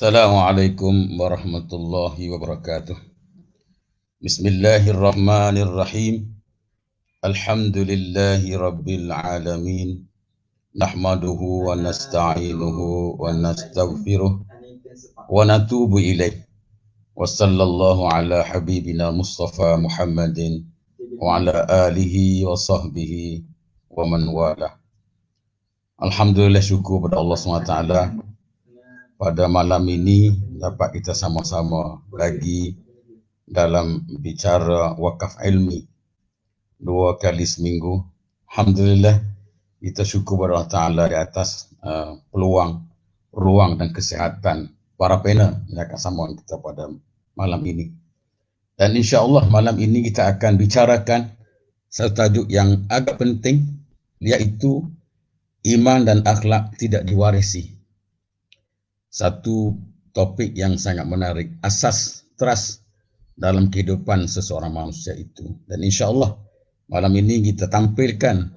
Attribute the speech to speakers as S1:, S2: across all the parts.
S1: Assalamualaikum warahmatullahi wabarakatuh. Bismillahirrahmanirrahim. Alhamdulillahi rabbil alamin. Nahmaduhu wa nasta'inuhu wa nastaghfiruh wa natubu ilaih. Wa sallallahu ala habibina Mustafa Muhammadin wa ala alihi wa sahbihi wa man wala. Alhamdulillah, syukur pada Allah SWT pada malam ini dapat kita sama-sama lagi dalam bicara wakaf ilmi 2 kali seminggu. Alhamdulillah, kita syukur kepada Allah Ta'ala di atas peluang, ruang dan kesihatan para panel yang akan sambung kita pada malam ini. Dan insya-Allah malam ini kita akan bicarakan satu tajuk yang agak penting, iaitu iman dan akhlak tidak diwarisi. Satu topik yang sangat menarik, asas trust dalam kehidupan seseorang manusia itu. Dan insya-Allah malam ini kita tampilkan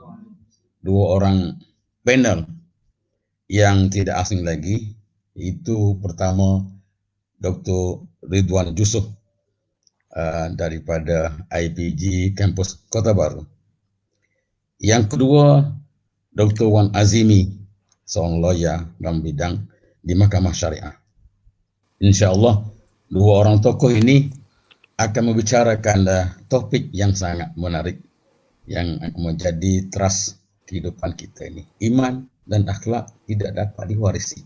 S1: 2 orang panel yang tidak asing lagi. Itu pertama Dr. Ridwan Jusuf daripada IPG Kampus Kota Baru. Yang kedua Dr. Wan Azimi, seorang lawyer dalam bidang di Mahkamah Syariah. InsyaAllah 2 orang tokoh ini akan membicarakan topik yang sangat menarik yang akan menjadi trust kehidupan kita ini. Iman dan akhlak tidak dapat diwarisi.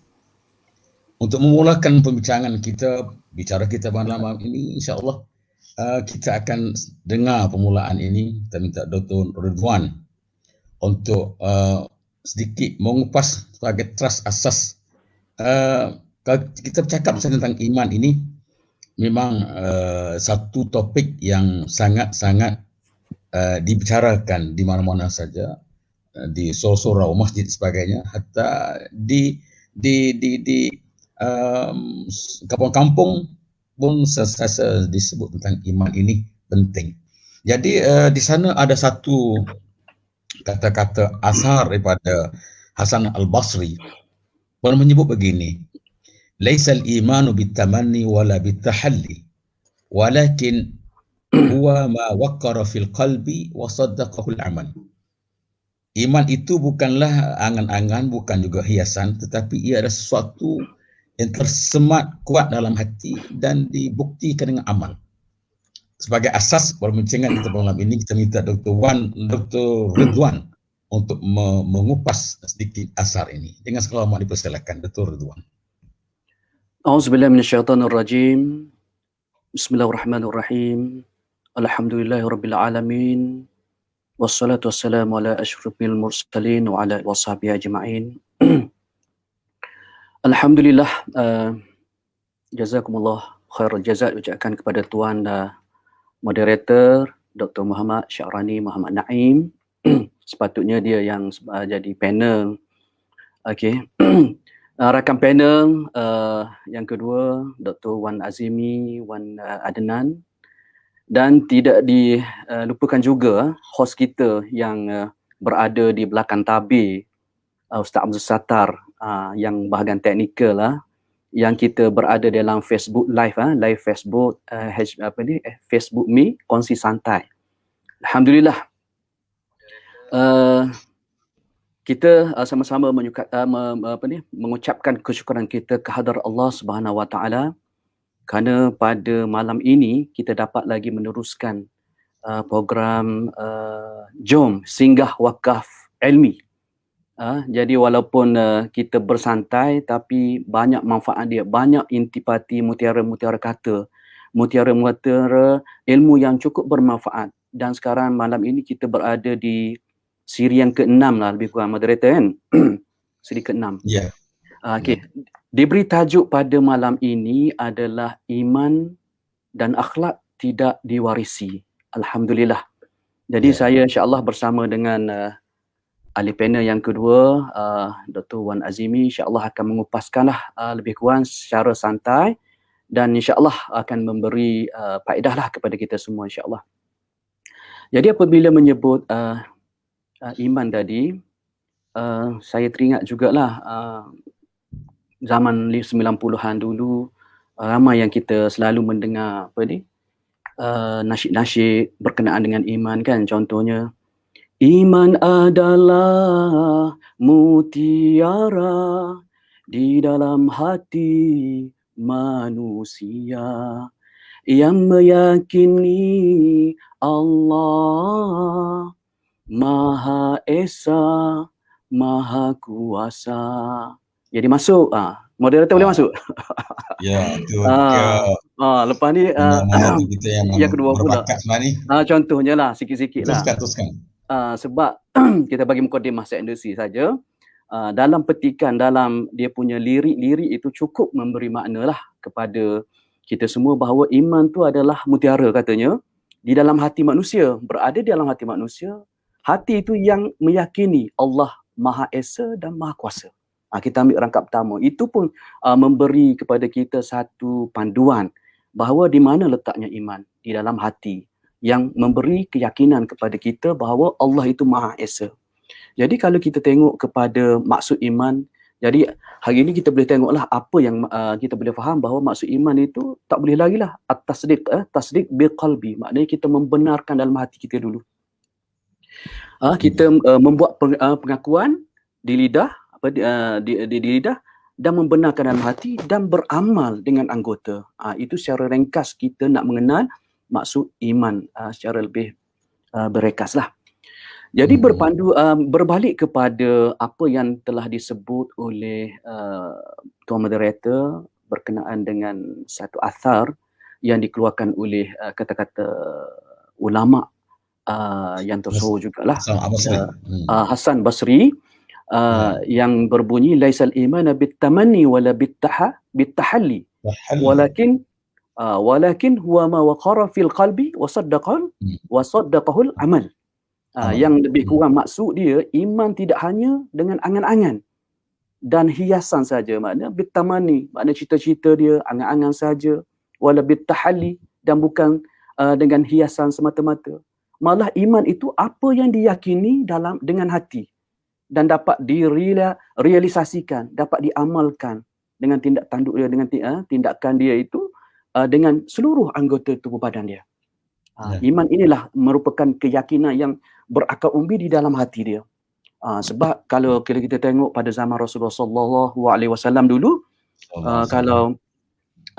S1: Untuk memulakan pembicaraan kita, kita malam ini, insyaAllah kita akan dengar permulaan ini. Kita minta Dr. Ridwan untuk sedikit mengupas sebagai trust asas. Kalau kita bercakap tentang iman ini, memang satu topik yang sangat-sangat dibicarakan di mana-mana saja, di surau-surau, masjid sebagainya, hatta di kampung-kampung pun sesasa disebut tentang iman ini penting. Jadi di sana ada satu kata-kata asar daripada Hasan Al-Basri pernah menyebut begini: laisal imanu bitamanni wala bitahalli walakin huwa ma waqqara fil qalbi wa saddaqahu al-amal. Iman itu bukanlah angan-angan, bukan juga hiasan, tetapi ia adalah sesuatu yang tersemat kuat dalam hati dan dibuktikan dengan amal. Sebagai asas perbincangan kita malam ini, kita minta Dr. Ridwan untuk mengupas sedikit asar ini. Dengan segala hormat dipersilakan Dr. Ridwan.
S2: A'udzubillahi minasyaitonirrajim. Bismillahirrahmanirrahim. Alhamdulillahirabbil alamin. Wassalatu wassalamu ala asyrafil mursalin wa ala washabihi ajma'in. Alhamdulillah, jazakumullah khairul jazak ucapkan kepada tuan moderator Dr. Muhammad Syarani Muhammad Naim. Sepatutnya dia yang jadi panel. Okey. Rakan panel yang kedua Dr. Wan Azimi, Wan Adnan, dan tidak dilupakan juga hos kita yang berada di belakang tabir, Ustaz Abdul Sattar, yang bahagian teknikal lah, yang kita berada dalam Facebook live, live Facebook, Facebook Me Kongsi Santai. Alhamdulillah. Kita sama-sama mengucapkan kesyukuran kita kehadrat Allah Subhanahu Wa Taala kerana pada malam ini kita dapat lagi meneruskan program Jom Singgah Wakaf Ilmi. Jadi walaupun kita bersantai, tapi banyak manfaat dia, banyak intipati mutiara-mutiara kata, mutiara-mutiara ilmu yang cukup bermanfaat. Dan sekarang malam ini kita berada di siri yang ke-6 lah, lebih kurang moderator kan. Siri ke-6.
S1: Ya.
S2: Okey. Diberi tajuk pada malam ini adalah iman dan akhlak tidak diwarisi. Alhamdulillah. Jadi saya insya-Allah bersama dengan ahli panel yang kedua, Dr. Wan Azimi, insya-Allah akan mengupaskanlah lebih kurang secara santai dan insya-Allah akan memberi faedah lah kepada kita semua insya-Allah. Jadi apabila menyebut iman tadi, saya teringat jugalah zaman 90-an dulu, ramai yang kita selalu mendengar nasyid-nasyid berkenaan dengan iman kan. Contohnya, iman adalah mutiara di dalam hati manusia yang meyakini Allah Maha Esa, Maha Kuasa. Jadi masuk, moderator boleh masuk?
S1: Ya, tu ke
S2: Lepas ni
S1: moderator kita yang
S2: yang kedua pula.
S1: berbakat sebenarnya ni.
S2: Contohnya lah, sikit-sikit lah.
S1: Teruskan.
S2: Sebab kita bagi mukadimah seindusi saja. Dalam petikan, dalam dia punya lirik-lirik itu cukup memberi makna lah kepada kita semua bahawa iman tu adalah mutiara katanya di dalam hati manusia, berada di dalam hati manusia. Hati itu yang meyakini Allah Maha Esa dan Maha Kuasa. Kita ambil rangkap pertama. Itu pun memberi kepada kita satu panduan bahawa di mana letaknya iman, di dalam hati, yang memberi keyakinan kepada kita bahawa Allah itu Maha Esa. Jadi kalau kita tengok kepada maksud iman, jadi hari ini kita boleh tengoklah apa yang kita boleh faham bahawa maksud iman itu tak boleh lagi lah tasdiq biqalbi, maknanya kita membenarkan dalam hati kita dulu. Kita membuat pengakuan di lidah, di lidah, dan membenarkan dalam hati dan beramal dengan anggota. Itu secara ringkas kita nak mengenal maksud iman secara lebih berrekas lah. Jadi berbalik kepada apa yang telah disebut oleh Tuan Moderator berkenaan dengan satu athar yang dikeluarkan oleh kata-kata ulama yang tersohor jugalah, Hasan Basri, yang berbunyi laisal imana bitamanni wala bitahalli walakin huwa ma waqara fil qalbi wa saddaqahul amal. Yang lebih kurang maksud dia, iman tidak hanya dengan angan-angan dan hiasan saja, maknanya bitamani, maknanya cita-cita dia angan-angan saja, wala bitahalli, dan bukan dengan hiasan semata-mata. Malah iman itu apa yang diyakini dengan hati dan dapat direalisasikan, dapat diamalkan dengan tindak tanduk dia, dengan tindakan dia itu dengan seluruh anggota tubuh badan dia. Iman inilah merupakan keyakinan yang berakar umbi di dalam hati dia. Sebab kalau kita tengok pada zaman Rasulullah SAW dulu, kalau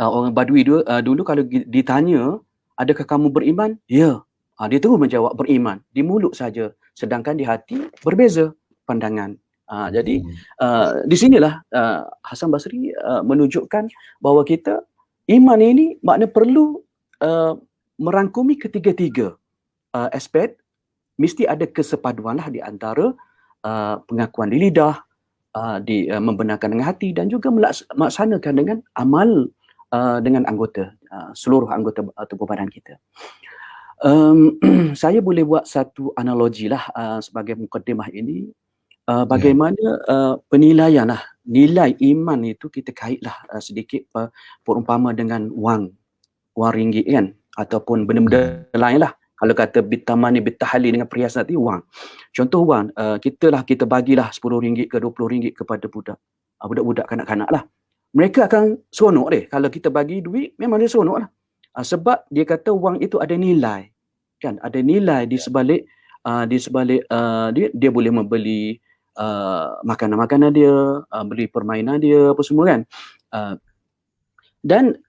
S2: orang Badui dulu kalau ditanya, adakah kamu beriman? Ya. Dia terus menjawab beriman. Di mulut saja. Sedangkan di hati berbeza pandangan. Jadi di sinilah Hasan Basri menunjukkan bahawa kita iman ini makna perlu merangkumi ketiga-tiga aspek. Mesti ada kesepaduan lah di antara pengakuan di lidah, membenarkan dengan hati, dan juga melaksanakan dengan amal dengan anggota, seluruh anggota tubuh badan kita. Saya boleh buat satu analogi lah sebagai mukadimah ini. Bagaimana penilaian lah, nilai iman itu kita kaitlah sedikit perumpama dengan wang ringgit kan, ataupun benda-benda lain lah. Kalau kata bitamani bitahali dengan perhiasan tadi, wang. Contoh wang, kita bagilah RM10 ke RM20 kepada budak-budak kanak-kanak lah. Mereka akan seronok deh. Kalau kita bagi duit, memang dia seronok lah. Sebab dia kata wang itu ada nilai. Kan? Ada nilai di sebalik dia boleh membeli makanan-makanan dia, beli permainan dia, apa semua kan. Dan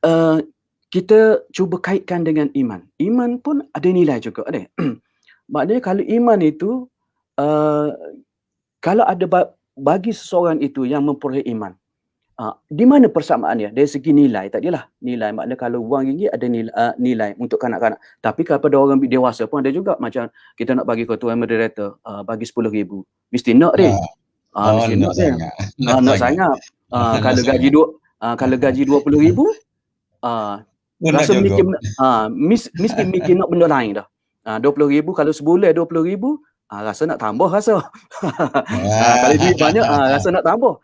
S2: kita cuba kaitkan dengan iman. Iman pun ada nilai juga. Maknanya kalau iman itu, kalau ada bagi seseorang itu yang memperoleh iman, di mana persamaannya? Dari segi nilai. Tak adalah nilai. Maknanya kalau wang ringgit ada nilai untuk kanak-kanak. Tapi kepada orang dewasa pun ada juga. Macam kita nak bagi Tuan Moderator, bagi RM10,000. Mesti nak deh. Mesti nak sangat. Nak sangat. Kalau gaji RM20,000, rasa mesti mikir nak benda lain dah. RM20,000 kalau sebulan RM20,000, rasa nak tambah rasa. Kalau duit banyak, rasa nak tambah.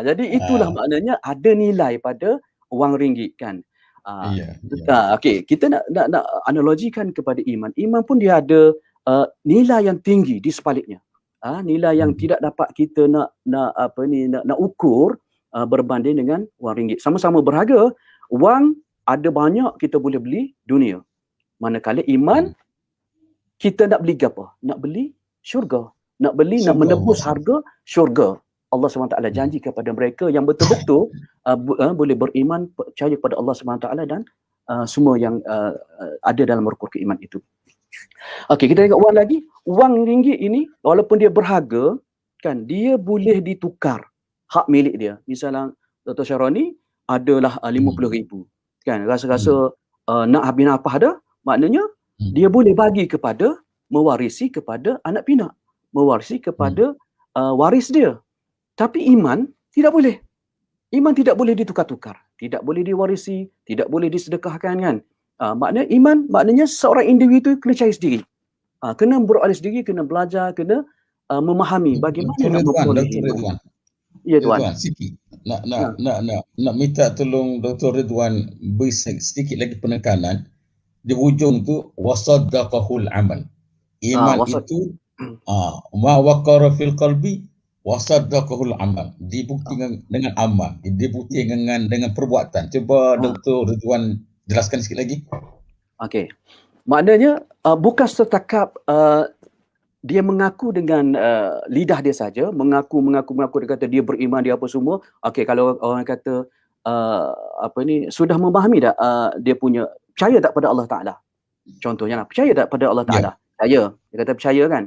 S2: Jadi itulah maknanya ada nilai pada wang ringgit kan. Okey, kita nak analogikan kepada iman. Iman pun dia ada nilai yang tinggi di sebaliknya. Nilai yang tidak dapat kita nak ukur berbanding dengan wang ringgit. Sama-sama berharga, wang ada banyak kita boleh beli dunia. Manakala iman, kita nak beli apa? Nak beli syurga. Nak beli, nak menebus harga syurga. Allah SWT janji kepada mereka yang betul-betul boleh beriman, percaya kepada Allah SWT dan semua yang ada dalam rukun keiman itu. Okey, kita tengok wang lagi. Wang ringgit ini, walaupun dia berharga, kan, dia boleh ditukar hak milik dia. Misalnya Dr. Syarani adalah 50,000. Kan, rasa-rasa nak habis nafas dah, maknanya dia boleh bagi kepada, mewarisi kepada anak pinak, mewarisi kepada waris dia. Tapi iman tidak boleh. Iman tidak boleh ditukar-tukar, tidak boleh diwarisi, tidak boleh disedekahkan, kan. Maknanya iman, maknanya seorang individu kena cari sendiri. Kena beroleh sendiri, kena belajar, kena memahami bagaimana nak memperoleh iman. Ya, Tuan.
S1: Sikit. Nak minta tolong Dr. Ridwan beri sedikit lagi penekanan di ujung tu wasaddaqahul amal. Iman itu ma waqara fil qalbi wasaddaqahul amal. Dibuktikan dengan amal, dibuktikan dengan perbuatan. Cuba Dr. Ridwan jelaskan sikit lagi.
S2: Okey. Maknanya bukan setakat dia mengaku dengan lidah dia saja, mengaku dia kata dia beriman, dia apa semua. Okey, kalau orang kata sudah memahami tak dia punya, percaya tak pada Allah Taala? Contohnya lah, percaya tak pada Allah Taala? Percaya. Dia kata percaya, kan.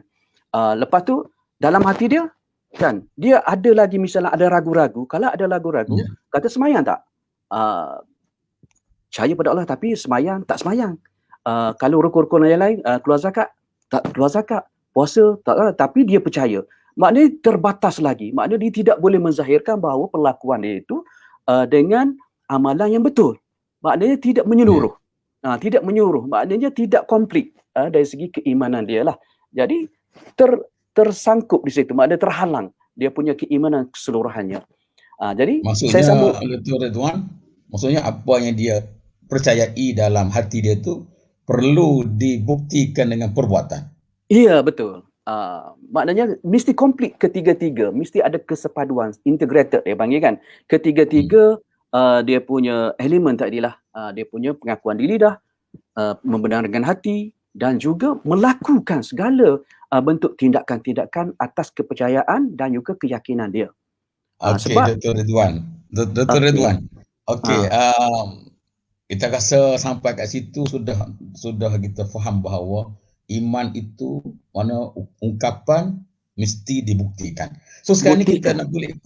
S2: Lepas tu dalam hati dia, kan, dia ada lagi misalnya ada ragu-ragu. Kalau ada ragu-ragu, kata semayang tak? Percaya pada Allah tapi semayang tak semayang. Kalau rukun-rukun yang lain, keluar zakat tak keluar zakat, puasa tak, tapi dia percaya. Maknanya terbatas lagi. Maknanya dia tidak boleh menzahirkan bahawa perlakuan dia itu dengan amalan yang betul. Maknanya tidak menyeluruh. Tidak menyeluruh. Maknanya tidak komplit dari segi keimanan dia lah. Jadi tersangkup di situ. Maknanya terhalang dia punya keimanan keseluruhannya. Jadi
S1: maksudnya,
S2: saya sambung.
S1: Dr. Ridwan, maksudnya apa yang dia percayai dalam hati dia tu perlu dibuktikan dengan perbuatan.
S2: Ya, betul. Maknanya mesti komplit ketiga-tiga, mesti ada kesepaduan, integrated dia panggil, kan. Ketiga-tiga dia punya elemen tadilah, dia punya pengakuan di lidah, membenarkan hati dan juga melakukan segala bentuk tindakan-tindakan atas kepercayaan dan juga keyakinan dia.
S1: Okey, Dr. Ridwan. Dr. Ridwan. Okey, kita rasa sampai kat situ sudah kita faham bahawa iman itu mana ungkapan mesti dibuktikan. So sekarang ni kita nak pergi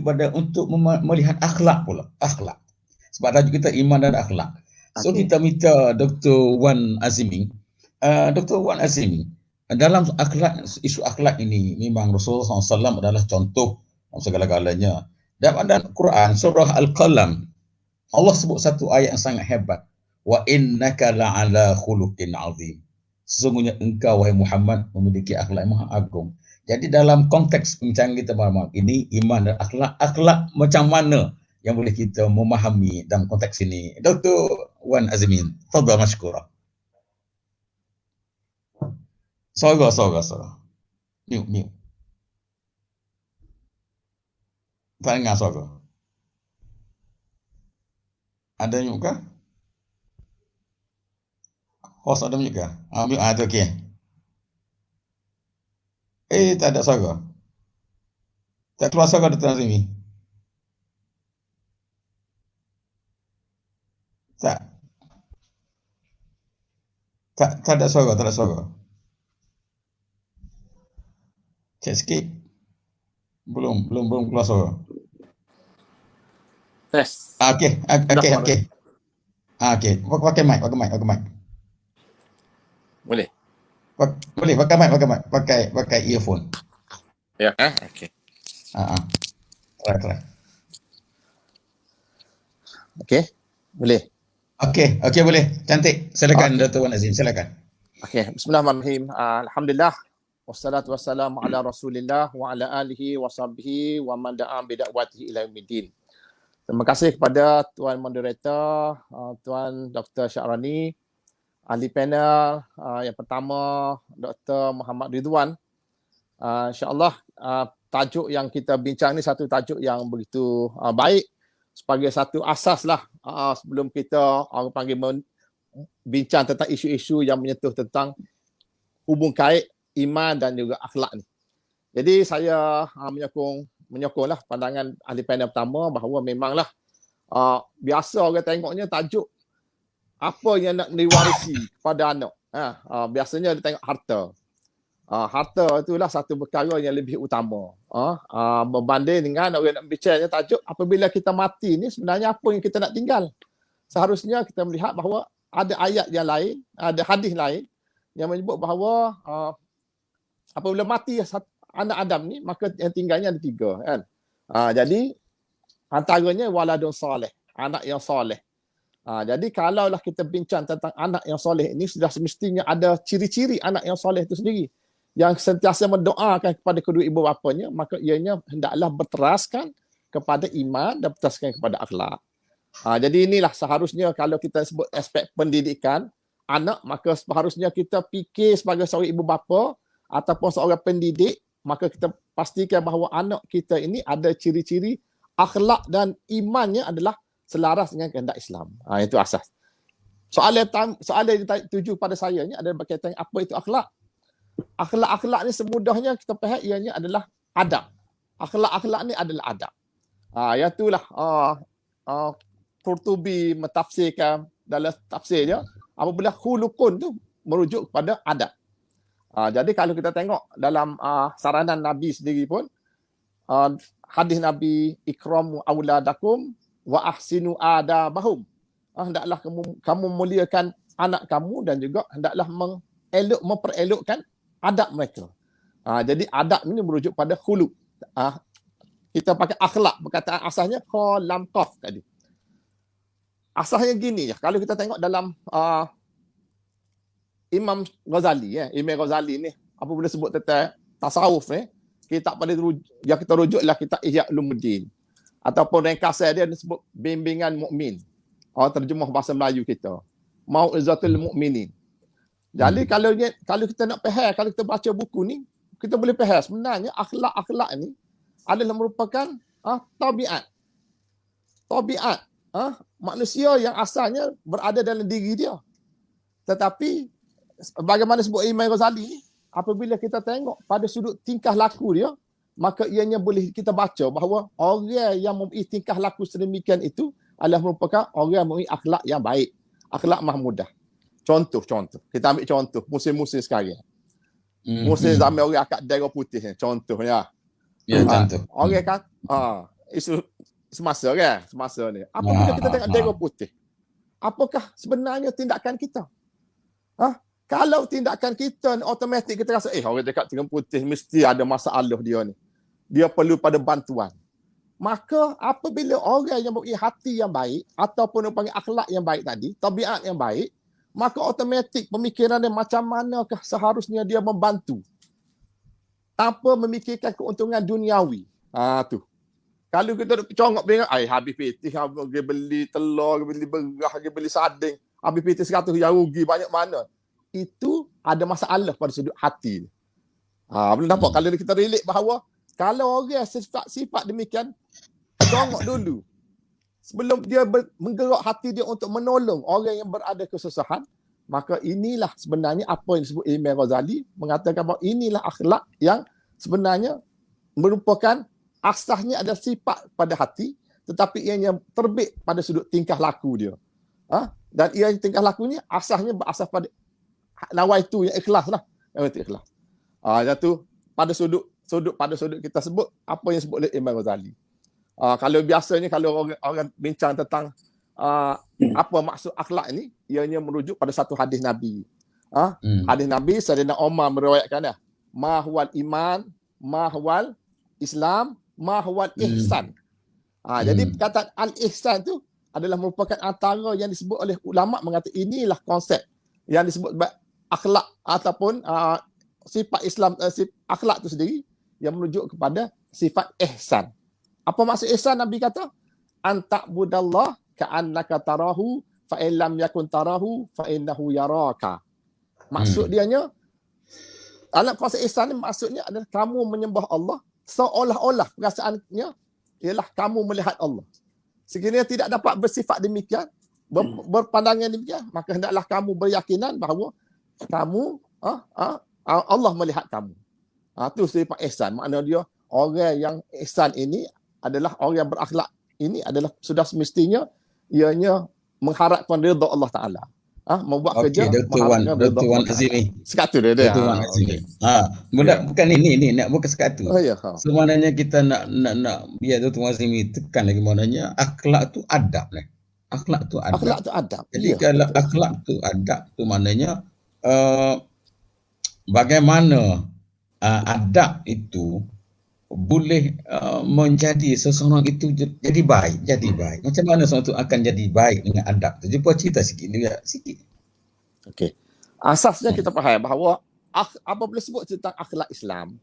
S1: kepada untuk melihat akhlak pula, akhlak. Sebab tajuk kita iman dan akhlak. So kita minta Dr. Wan Azimi. Dr. Wan Azimi, dalam akhlak, isu akhlak ini memang Rasulullah SAW adalah contoh segala-galanya. Dalam Quran surah Al-Qalam, Allah sebut satu ayat yang sangat hebat. Wa innaka la'ala khuluqin azim. Sesungguhnya engkau wahai Muhammad memiliki akhlak yang maha agung. Jadi dalam konteks perbincangan kita malam ini, iman dan akhlak macam mana yang boleh kita memahami dalam konteks ini? Dr. Wan Azmin, tafadhal mashkura. Sorga. Mute. Tak dengar sorga. Ada mute kah? Host ada mute kah? Mute, itu okey. Tak ada sorga. Tak keluar sorga Dr. Azmi. Tak ada sorga. Cek sikit. Belum keluar suara.
S3: Tes.
S1: Okey. Okey. Pakai mic.
S3: Boleh.
S1: Boleh pakai earphone.
S3: Ya, okey.
S1: Try.
S3: Okey. Boleh.
S1: Okey, boleh. Cantik. Silakan Dr. Wan Azim, silakan.
S3: Okey, bismillahirrahmanirrahim. Alhamdulillah. Wassalatu wassalamu ala Rasulillah wa ala alihi wa sahbihi wa man da'a bi da'watihi ila yaumiddin. Terima kasih kepada Tuan Moderator, Tuan Dr. Syarani, ahli panel yang pertama Dr. Muhammad Ridwan. InsyaAllah tajuk yang kita bincang ni satu tajuk yang begitu baik sebagai satu asas lah sebelum kita orang panggil bincang tentang isu-isu yang menyentuh tentang hubung kait iman dan juga akhlak ni. Jadi saya menyokonglah pandangan ahli panel pertama bahawa memanglah biasa orang tengoknya tajuk apa yang nak diwarisi kepada anak. Biasanya dia tengok harta. Harta itulah satu perkara yang lebih utama. Berbanding dengan orang nak bicaranya tajuk apabila kita mati ni sebenarnya apa yang kita nak tinggal. Seharusnya kita melihat bahawa ada ayat yang lain, ada hadis lain yang menyebut bahawa apabila mati anak Adam ni maka yang tinggalnya ada 3 kan. Jadi antaranya waladun soleh, anak yang soleh. Jadi kalaulah kita bincang tentang anak yang soleh ini sudah semestinya ada ciri-ciri anak yang soleh itu sendiri yang sentiasa mendoakan kepada kedua ibu bapanya, maka ianya hendaklah berteraskan kepada iman dan berteraskan kepada akhlak. Jadi inilah seharusnya kalau kita sebut aspek pendidikan anak, maka seharusnya kita fikir sebagai seorang ibu bapa ataupun seorang pendidik, maka kita pastikan bahawa anak kita ini ada ciri-ciri akhlak dan imannya adalah selaras dengan kehendak Islam. Itu asas. Soalan yang dituju pada saya ni adalah berkaitan apa itu akhlak. Akhlak ni semudahnya kita faham ianya adalah adab. Akhlak ni adalah adab. Yang itulah Qurtubi mentafsirkan dalam tafsirnya apabila khulukun tu merujuk kepada adab. Jadi kalau kita tengok dalam saranan Nabi sendiri pun hadis Nabi ikramu auladakum wa ahsinu adabahum. Hendaklah kamu muliakan anak kamu dan juga hendaklah memperelokkan adab mereka. Jadi adab ini merujuk pada khuluk. Kita pakai akhlak, perkataan asasnya lam qaf tadi. Asasnya gini ya, kalau kita tengok dalam Imam Ghazali Imam Ghazali ni apabila sebut tentang tasawuf ni, kita pada yang kita rujuklah kitab Ihya Ulumuddin ataupun ringkasan dia disebut bimbingan mukmin. Terjemah bahasa Melayu kita. Mau'izatul Mukminin. Jadi kalau kita nak faham, kalau kita baca buku ni, kita boleh faham sebenarnya akhlak ni adalah merupakan tabiat. Tabiat manusia yang asalnya berada dalam diri dia. Tetapi bagaimana sebut Imam Ghazali, apabila kita tengok pada sudut tingkah laku dia, maka ianya boleh kita baca bahawa orang yang mempunyai tingkah laku sedemikian itu adalah merupakan orang yang mempunyai akhlak yang baik, akhlak mahmudah. Contoh. Kita ambil contoh musim-musim sekarang. Musim zaman orang akad daerah putih ni, contohnya.
S1: Ya, contoh.
S3: Orang kan isu semasa ni. Apabila kita tengok daerah putih, apakah sebenarnya tindakan kita? Kalau tindakan kita ni automatik kita rasa orang dekat daerah putih mesti ada masalah dia ni. Dia perlu pada bantuan. Maka apabila orang yang mempunyai hati yang baik ataupun mempunyai akhlak yang baik tadi, tabiat yang baik, maka automatik pemikiran dia macam manakah seharusnya dia membantu tanpa memikirkan keuntungan duniawi. Tu. Kalau kita duk congok dengan habis pitih, dia beli telur, dia beli berah, dia beli sarding, habis pitih 100 yang rugi banyak mana. Itu ada masalah pada sudut hati. Belum nampak kalau kita relate bahawa kalau orang sifat demikian, tengok dulu. Sebelum dia menggerak hati dia untuk menolong orang yang berada kesusahan, maka inilah sebenarnya apa yang disebut Imam Ghazali mengatakan bahawa inilah akhlak yang sebenarnya merupakan asasnya ada sifat pada hati, tetapi ianya terbit pada sudut tingkah laku dia. Dan ia tingkah lakunya asasnya berasas pada nawaitu yang ikhlas lah. Yang ikhlas. Itu pada sudut kita sebut apa yang disebut oleh Imam Ghazali. Kalau biasanya kalau orang bincang tentang apa maksud akhlak ini, ianya merujuk pada satu hadis Nabi. Hadis Nabi Sayyidina Umar meriwayatkan ma huwal iman, ma huwal Islam, ma huwal ihsan. Jadi perkataan al-ihsan itu adalah merupakan antara yang disebut oleh ulama mengatakan inilah konsep yang disebut akhlak ataupun sifat Islam, akhlak itu sendiri yang merujuk kepada sifat ihsan. Apa maksud ihsan? Nabi kata anta'budallah ka'annaka tarahu fa in lam yakun tarahu fa innahu yaraka. Maksud dianya dalam konsep ihsan ni maksudnya adalah kamu menyembah Allah seolah-olah perasaannya ialah kamu melihat Allah. Sekiranya tidak dapat bersifat demikian, berpandangan demikian, maka hendaklah kamu beryakinan bahawa kamu Allah melihat kamu. Itu sifat ihsan. Maknanya dia orang yang ihsan ini adalah orang yang berakhlak ini adalah sudah semestinya ianya mengharapkan redha Allah Taala. Membuat kerja
S1: Dr. Wan Azimi.
S3: Sekatu dia.
S1: Dr. Wan Azimi. Bukan ini nak bukan sekatu. Sebenarnya kita nak biar Dr. Wan Azimi tekan lagi maknanya akhlak tu adab lah. Akhlak tu adab.
S3: Akhlak tu adab.
S1: Jadi kalau akhlak tu adab tu maknanya bagaimana adab itu boleh menjadi seseorang itu jadi baik. Macam mana seseorang itu akan jadi baik dengan adab tu? Jumpa cerita sikit.
S3: Okey. Asasnya kita faham bahawa apabila sebut tentang akhlak Islam,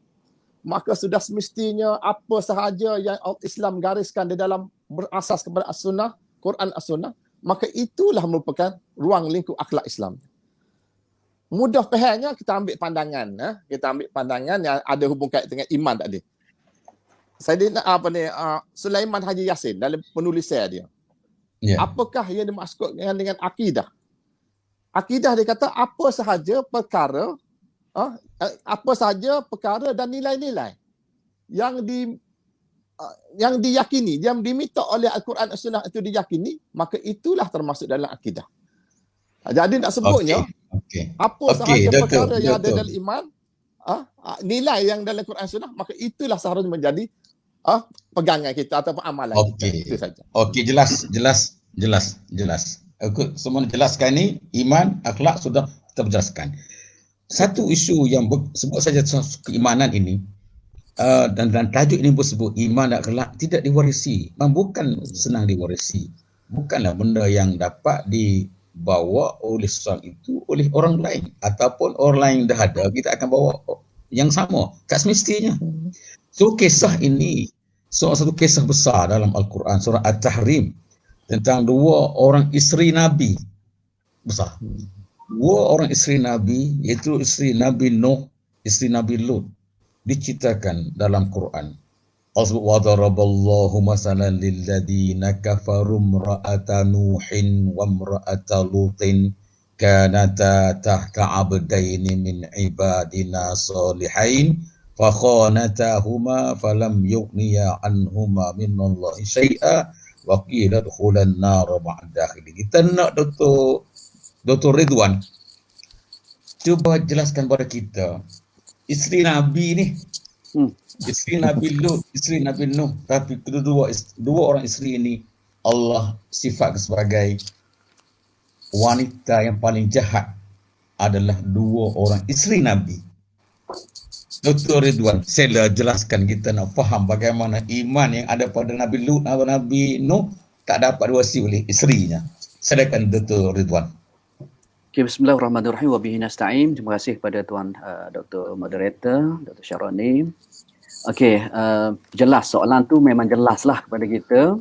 S3: maka sudah semestinya apa sahaja yang Islam gariskan di dalam berasas kepada as-sunnah, Quran as-sunnah, maka itulah merupakan ruang lingkup akhlak Islam. Mudah fahamnya kita ambil pandangan, kita ambil pandangan yang ada hubung kait dengan iman tadi. Sulaiman Haji Yassin dalam penulisan dia. Yeah. Apakah yang dimaksudkan dengan akidah? Akidah dia kata apa sahaja perkara dan nilai-nilai yang diyakini, yang diminta oleh Al-Quran dan Sunnah itu diyakini, maka itulah termasuk dalam akidah. Jadi nak sebutnya apa sahaja perkara yang ada dalam iman, nilai yang dalam Quran Sunnah, maka itulah seharusnya menjadi pegangan kita ataupun amalan kita. Itu saja.
S1: Okey, jelas. Aku semua jelaskan ni, iman, akhlak sudah kita jelaskan. Satu isu yang sebut saja keimanan ini, dan tajuk ini bersebut iman dan akhlak tidak diwarisi. Bukan senang diwarisi. Bukanlah benda yang dapat dibawa oleh seseorang itu oleh orang lain, ataupun orang lain dah ada, kita akan bawa yang sama. Tak semestinya. So kisah ini satu kisah besar dalam Al-Quran, surah At-Tahrim, tentang dua orang isteri Nabi besar. Dua orang isteri Nabi, iaitu isteri Nabi Nuh, isteri Nabi Lut, diceritakan dalam Quran. Wa daraballahu masalan lilladzina kafaru imra'ata Nuhin wa imra'ata Lutin kanata tahta 'abdaini min ibadina salihain fakhanatahuma falam yughniya anhuma minallahi syai'a wa qila dukhulan nar ba'da dakhili. Kita nak Dr. Ridwan cuba jelaskan kepada kita isteri Nabi ni, isteri Nabi Lut, isteri Nabi Nuh, tapi dua orang isteri ini Allah sifat sebagai wanita yang paling jahat adalah dua orang isteri Nabi. Dr. Ridwan, saya jelaskan, kita nak faham bagaimana iman yang ada pada Nabi Lut atau Nabi Nuh tak dapat diwasi oleh isterinya. Silakan Dr. Ridwan.
S2: Okay, bismillahirrahmanirrahim. Wa bihi nasta'in. Terima kasih kepada Tuan Dr. Moderator, Dr. Syarani. Okey, jelas soalan tu memang jelas lah kepada kita.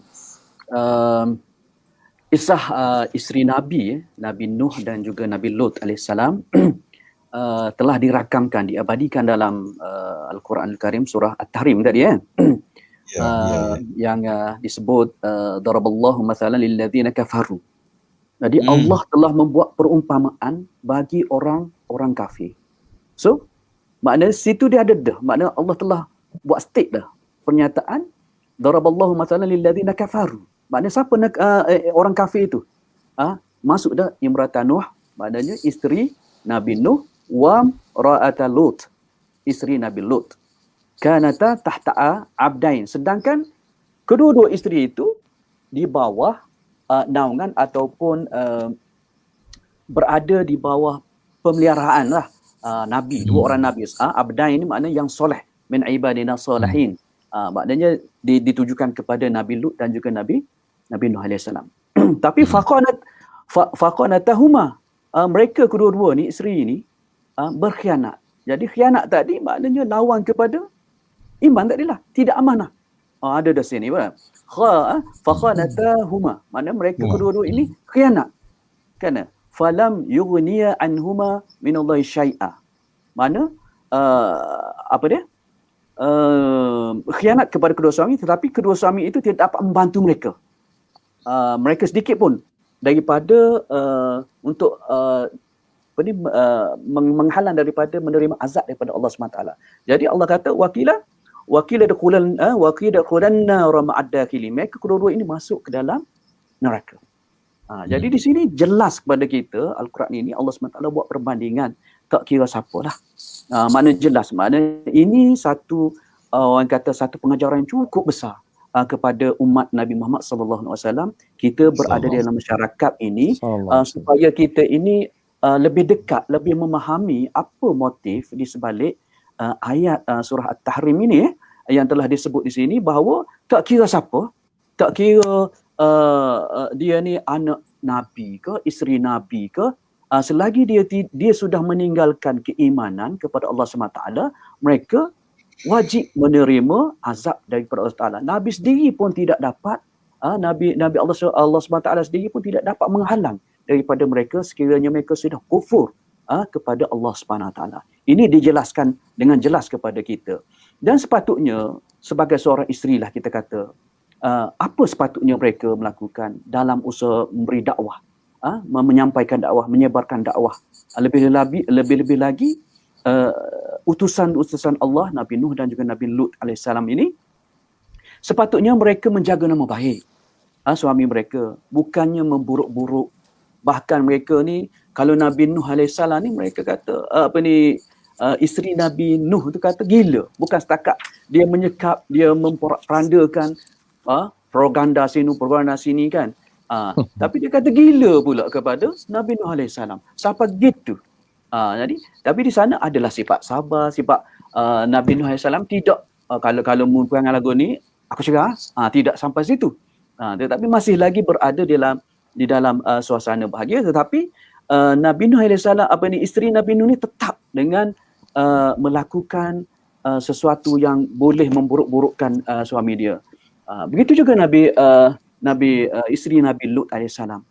S2: Kisah isteri Nabi, Nabi Nuh dan juga Nabi Lut alaihissalam telah dirakamkan, diabadikan dalam Al-Quran Al-Karim surah At-Tahrim tadi yang disebut daraballahu mathalan lilladzina kafaru. Jadi Allah telah membuat perumpamaan bagi orang kafir. So, maknanya situ dia ada dah. Maknanya Allah telah buat state dah pernyataan daraballahu mathalan lilladzina kafaru. Maknanya siapa orang kafir itu? Masuk dah imratan Nuh, maknanya isteri Nabi Nuh, wa ra'ata Lut, isteri Nabi Lut. Kanata tahta'a abdain. Sedangkan kedua-dua isteri itu di bawah naungan ataupun berada di bawah pemeliharaan lah Nabi, dua orang Nabi. Abdain ini maknanya yang soleh, min ibadina salihin. Maknanya ditujukan kepada Nabi Lut dan juga Nabi Nuh alaihissalam. Tapi faqanatahuma, mereka kedua-dua ni, isteri ini berkhianat. Jadi khianat tadi maknanya lawan kepada iman tadilah, tidak amanah. Ada dah sini apa? Faqanatahuma, maknanya mereka kedua-dua ini khianat. Kerana falam yughniya anhuma minallahi syai'a. Mana apa dia? berkhianat kepada kedua suami, tetapi kedua suami itu tidak dapat membantu mereka. Mereka sedikit pun daripada untuk menghalang daripada menerima azab daripada Allah SWT. Jadi Allah kata wakila dakhulanna rama'ad-dakhili. Mereka kedua-dua ini masuk ke dalam neraka. Jadi di sini jelas kepada kita Al-Quran ini Allah SWT buat perbandingan tak kira siapa lah. Makna jelas, makna ini satu orang kata satu pengajaran yang cukup besar kepada umat Nabi Muhammad SAW. Kita berada di dalam masyarakat ini supaya kita ini lebih dekat, lebih memahami apa motif di sebalik ayat surah At-Tahrim ini yang telah disebut di sini, bahawa tak kira siapa, tak kira dia ni anak Nabi ke, isteri Nabi ke, selagi dia sudah meninggalkan keimanan kepada Allah SWT, mereka wajib menerima azab daripada Allah Taala. Nabi sendiri pun tidak dapat, Nabi Allah SWT sendiri pun tidak dapat menghalang daripada mereka sekiranya mereka sudah kufur kepada Allah SWT. Ini dijelaskan dengan jelas kepada kita. Dan sepatutnya sebagai seorang isteri lah kita kata, apa sepatutnya mereka melakukan dalam usaha memberi dakwah, menyampaikan dakwah, menyebarkan dakwah. Lebih-lebih lagi utusan-utusan Allah, Nabi Nuh dan juga Nabi Lut alaihissalam ini, sepatutnya mereka menjaga nama baik suami mereka, bukannya memburuk-buruk. Bahkan mereka ni, kalau Nabi Nuh alaihissalam ni, mereka kata isteri Nabi Nuh tu kata gila. Bukan setakat dia menyekap, dia memperandakan propaganda sini kan. Tapi dia kata gila pula kepada Nabi Nuh alaihissalam. Sampai gitu. Jadi, tapi di sana adalah sifat sabar, sifat Nabi Nuh alaihissalam tidak kalau perangai lagu ni aku cakap tidak sampai situ. Tetapi masih lagi berada di dalam suasana bahagia. Tetapi Nabi Nuh alaihissalam, isteri Nabi Nuh ni tetap dengan melakukan sesuatu yang boleh memburuk-burukkan suami dia. Begitu juga isteri Nabi Lut alaihissalam.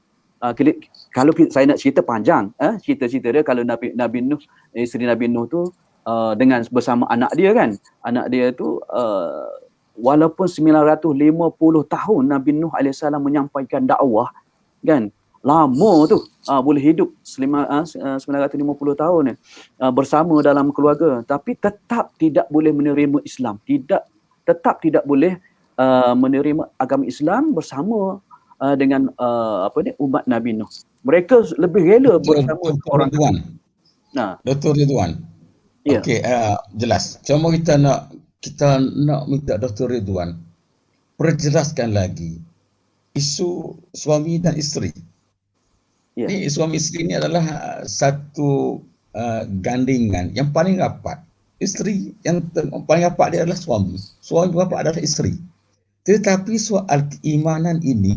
S2: Kalau saya nak cerita panjang, cerita-cerita dia, kalau Nabi Nuh, isteri Nabi Nuh tu dengan bersama anak dia kan. Anak dia tu walaupun 950 tahun Nabi Nuh alaihissalam menyampaikan dakwah kan. Lama tu boleh hidup 950 tahun bersama dalam keluarga, tapi tetap tidak boleh menerima Islam, tetap tidak boleh menerima agama Islam bersama dengan umat Nabi Nuh. Mereka lebih rela bersama orang
S1: Ridwan. Dr. Ridwan.
S2: Ya.
S1: Okey, jelas. Cuma kita nak minta Dr. Ridwan perjelaskan lagi isu suami dan isteri.
S2: Ya.
S1: Ni suami isteri ni adalah satu gandingan yang paling rapat. Isteri yang paling rapat dia adalah suami. Suami rapat adalah isteri. Tetapi soal keimanan ini,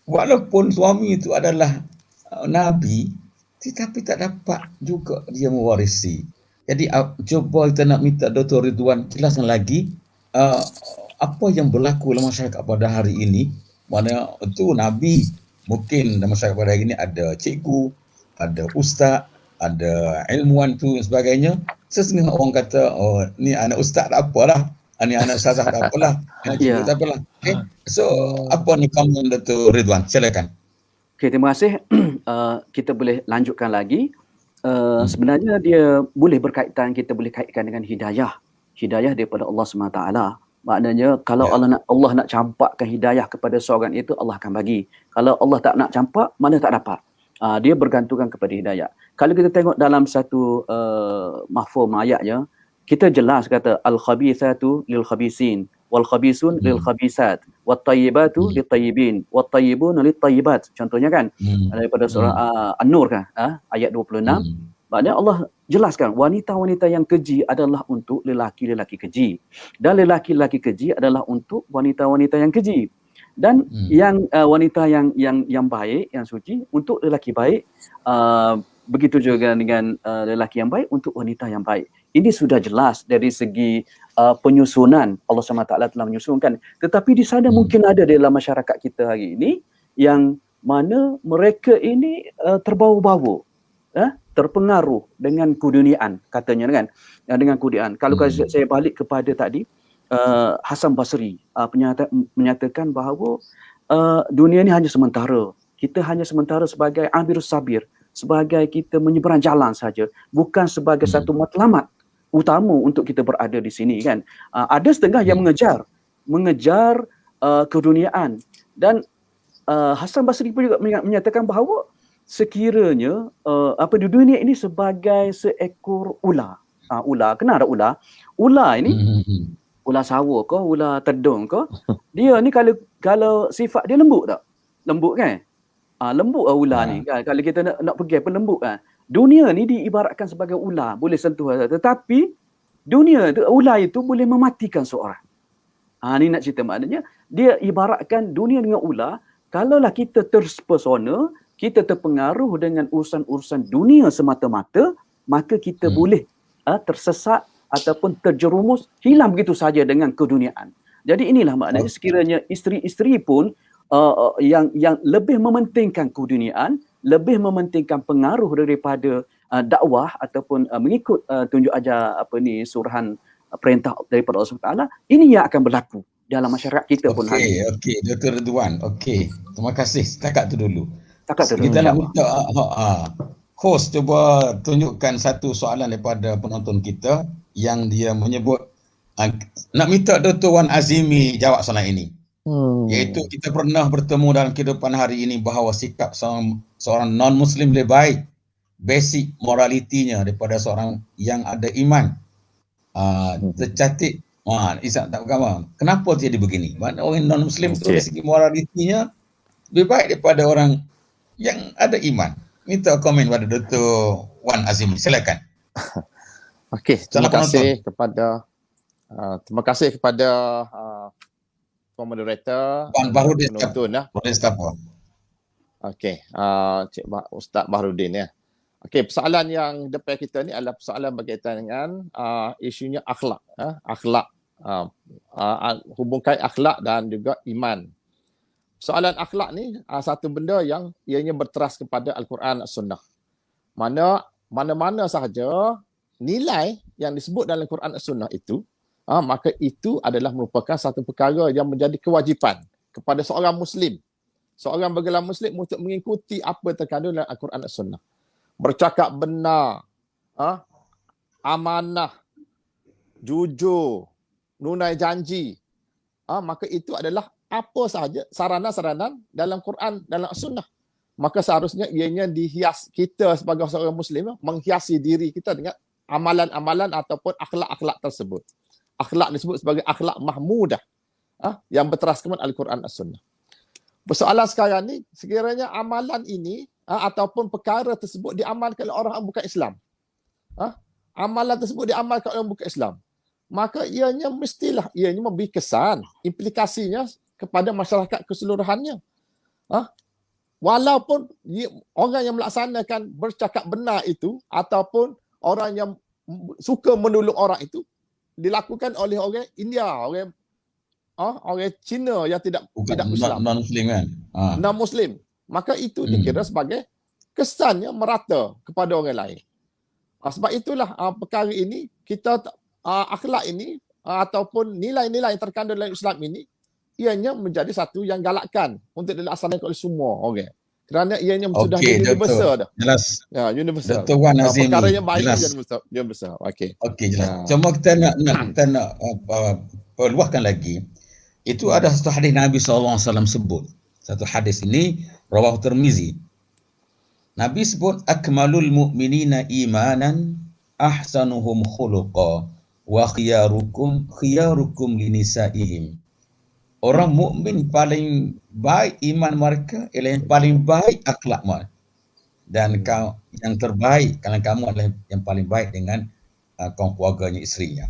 S1: walaupun suami itu adalah Nabi, tetapi tak dapat juga dia mewarisi. Jadi cuba kita nak minta Dr. Ridwan jelaskan lagi apa yang berlaku dalam masyarakat pada hari ini. Mana itu Nabi, mungkin dalam masyarakat pada hari ini ada cikgu, ada ustaz, ada ilmuwan tu dan sebagainya. Sesungguhnya orang kata, oh ni anak ustaz tak apalah, ni anak ustazah tak apalah, anak cikgu tak apalah. Okay? So apa ni komen Dr. Ridwan? Silakan.
S2: Okay, terima kasih. Kita boleh lanjutkan lagi. Sebenarnya dia boleh berkaitan, kita boleh kaitkan dengan hidayah daripada Allah SWT. Maknanya kalau Allah nak campakkan hidayah kepada seorang itu, Allah akan bagi. Kalau Allah tak nak campak, mana tak dapat. Dia bergantungan kepada hidayah. Kalau kita tengok dalam satu mafhum ayatnya, kita jelas kata al-khabithatu lil-khabisin, wal-khabisun lil-khabisat, wat-tayyibatu lit-tayyibin, wat-tayyibun lit-tayyibat. Contohnya kan daripada surah An-Nur kan, ayat 26. Maknanya Allah jelaskan wanita-wanita yang keji adalah untuk lelaki-lelaki keji, dan lelaki-lelaki keji adalah untuk wanita-wanita yang keji. Dan yang wanita yang baik, yang suci untuk lelaki baik, begitu juga dengan lelaki yang baik untuk wanita yang baik. Ini sudah jelas dari segi penyusunan. Allah SWT telah menyusunkan. Tetapi di sana mungkin ada dalam masyarakat kita hari ini yang mana mereka ini terbawa-bawa, terpengaruh dengan keduniaan, katanya kan, dengan keduniaan. Kalau saya balik kepada tadi, Hasan Basri menyatakan bahawa dunia ni hanya sementara. Kita hanya sementara sebagai ambirus sabir, sebagai kita menyeberang jalan saja, bukan sebagai satu matlamat utama untuk kita berada di sini kan. Ada setengah yang mengejar keduniaan, dan Hasan Basri pun juga menyatakan bahawa sekiranya di dunia ini sebagai seekor ular. Ular, kena ada ular. Ular ini ular sawa ke, ular tedung ke, dia ni kalau sifat dia lembut tak? Lembut kan? Lembut ular ni. Kalau kita nak pergi apa lembut kan. Dunia ni diibaratkan sebagai ular, boleh sentuh, tetapi ular itu boleh mematikan seorang. Ni nak cerita maknanya dia ibaratkan dunia dengan ular. Kalaulah kita terpesona, kita terpengaruh dengan urusan-urusan dunia semata-mata, maka kita boleh tersesat ataupun terjerumus, hilang begitu saja dengan keduniaan. Jadi inilah maknanya sekiranya isteri-isteri pun yang lebih mementingkan keduniaan, lebih mementingkan pengaruh daripada dakwah ataupun mengikut tunjuk ajar surahan perintah daripada Allah SWT, ini yang akan berlaku dalam masyarakat kita pun.
S1: Okey, Dr. Ridwan. Okey, terima kasih. Setakat tu dulu. Kita nak minta host cuba tunjukkan satu soalan daripada penonton kita yang dia menyebut nak minta Dr. Wan Azimi jawab soalan ini. Iaitu kita pernah bertemu dalam kehidupan hari ini bahawa sikap seorang non-Muslim lebih baik, basic moralitinya daripada seorang yang ada iman. Tercatik Isa tak beragama. Kenapa jadi begini? Orang non-Muslim tu dari segi moralitinya lebih baik daripada orang yang ada iman. Minta komen pada Dr. Wan Azimi. Silakan.
S3: Okey, terima kasih kepada moderator,
S1: Puan Bahrudin
S3: penonton lah. Okey, Cik Ustaz Bahrudin ya. Okey, persoalan yang depan kita ni adalah persoalan berkaitan dengan isunya akhlak, hubungkan akhlak dan juga iman. Soalan akhlak ni satu benda yang ianya berteras kepada Al-Quran dan Sunnah. Mana-mana sahaja nilai yang disebut dalam Al-Quran dan Sunnah itu, maka itu adalah merupakan satu perkara yang menjadi kewajipan kepada seorang Muslim. Seorang bergelar Muslim untuk mengikuti apa terkandung dalam Al-Quran dan Sunnah. Bercakap benar, amanah, jujur, nunai janji, maka itu adalah apa sahaja sarana-sarana dalam Quran, dalam Sunnah. Maka seharusnya ianya dihias, kita sebagai seorang Muslim menghiasi diri kita dengan amalan-amalan ataupun akhlak-akhlak tersebut. Akhlak disebut sebagai akhlak mahmudah, yang berteraskan Al-Quran dan Sunnah. Persoalan sekarang ni, sekiranya amalan ini ataupun perkara tersebut diamalkan oleh orang bukan Islam, amalan tersebut diamalkan oleh orang bukan Islam, maka ianya mestilah memberi kesan, implikasinya kepada masyarakat keseluruhannya. Walaupun orang yang melaksanakan bercakap benar itu ataupun orang yang suka menolong orang itu dilakukan oleh orang India, orang Cina yang tidak Islam,
S1: non-Muslim kan.
S3: Non-Muslim. Maka itu dikira sebagai kesannya merata kepada orang lain. Sebab itulah perkara ini kita akhlak ini ataupun nilai-nilai yang terkandung dalam Islam ini ianya menjadi satu yang galakkan untuk dilaksanakan oleh semua orang. Kerana ianya sudah universal dah.
S1: Jelas.
S3: Ya, universal.
S1: Dr. Wan Azimi.
S3: Perkara yang baik
S1: jelas.
S3: universal. Okey,
S1: jelas. Cuma kita nak perluahkan lagi. Itu ada satu hadis Nabi SAW sebut. Satu hadis ini rawahu Tirmizi. Nabi sebut akmalul mu'minina imanan ahsanuhum khuluqa wa khiyarukum linisaihim. Orang mukmin paling baik iman mereka ialah yang paling baik akhlak mereka. Dan yang terbaik kalau kamu adalah yang paling baik dengan kaum keluarganya, isterinya.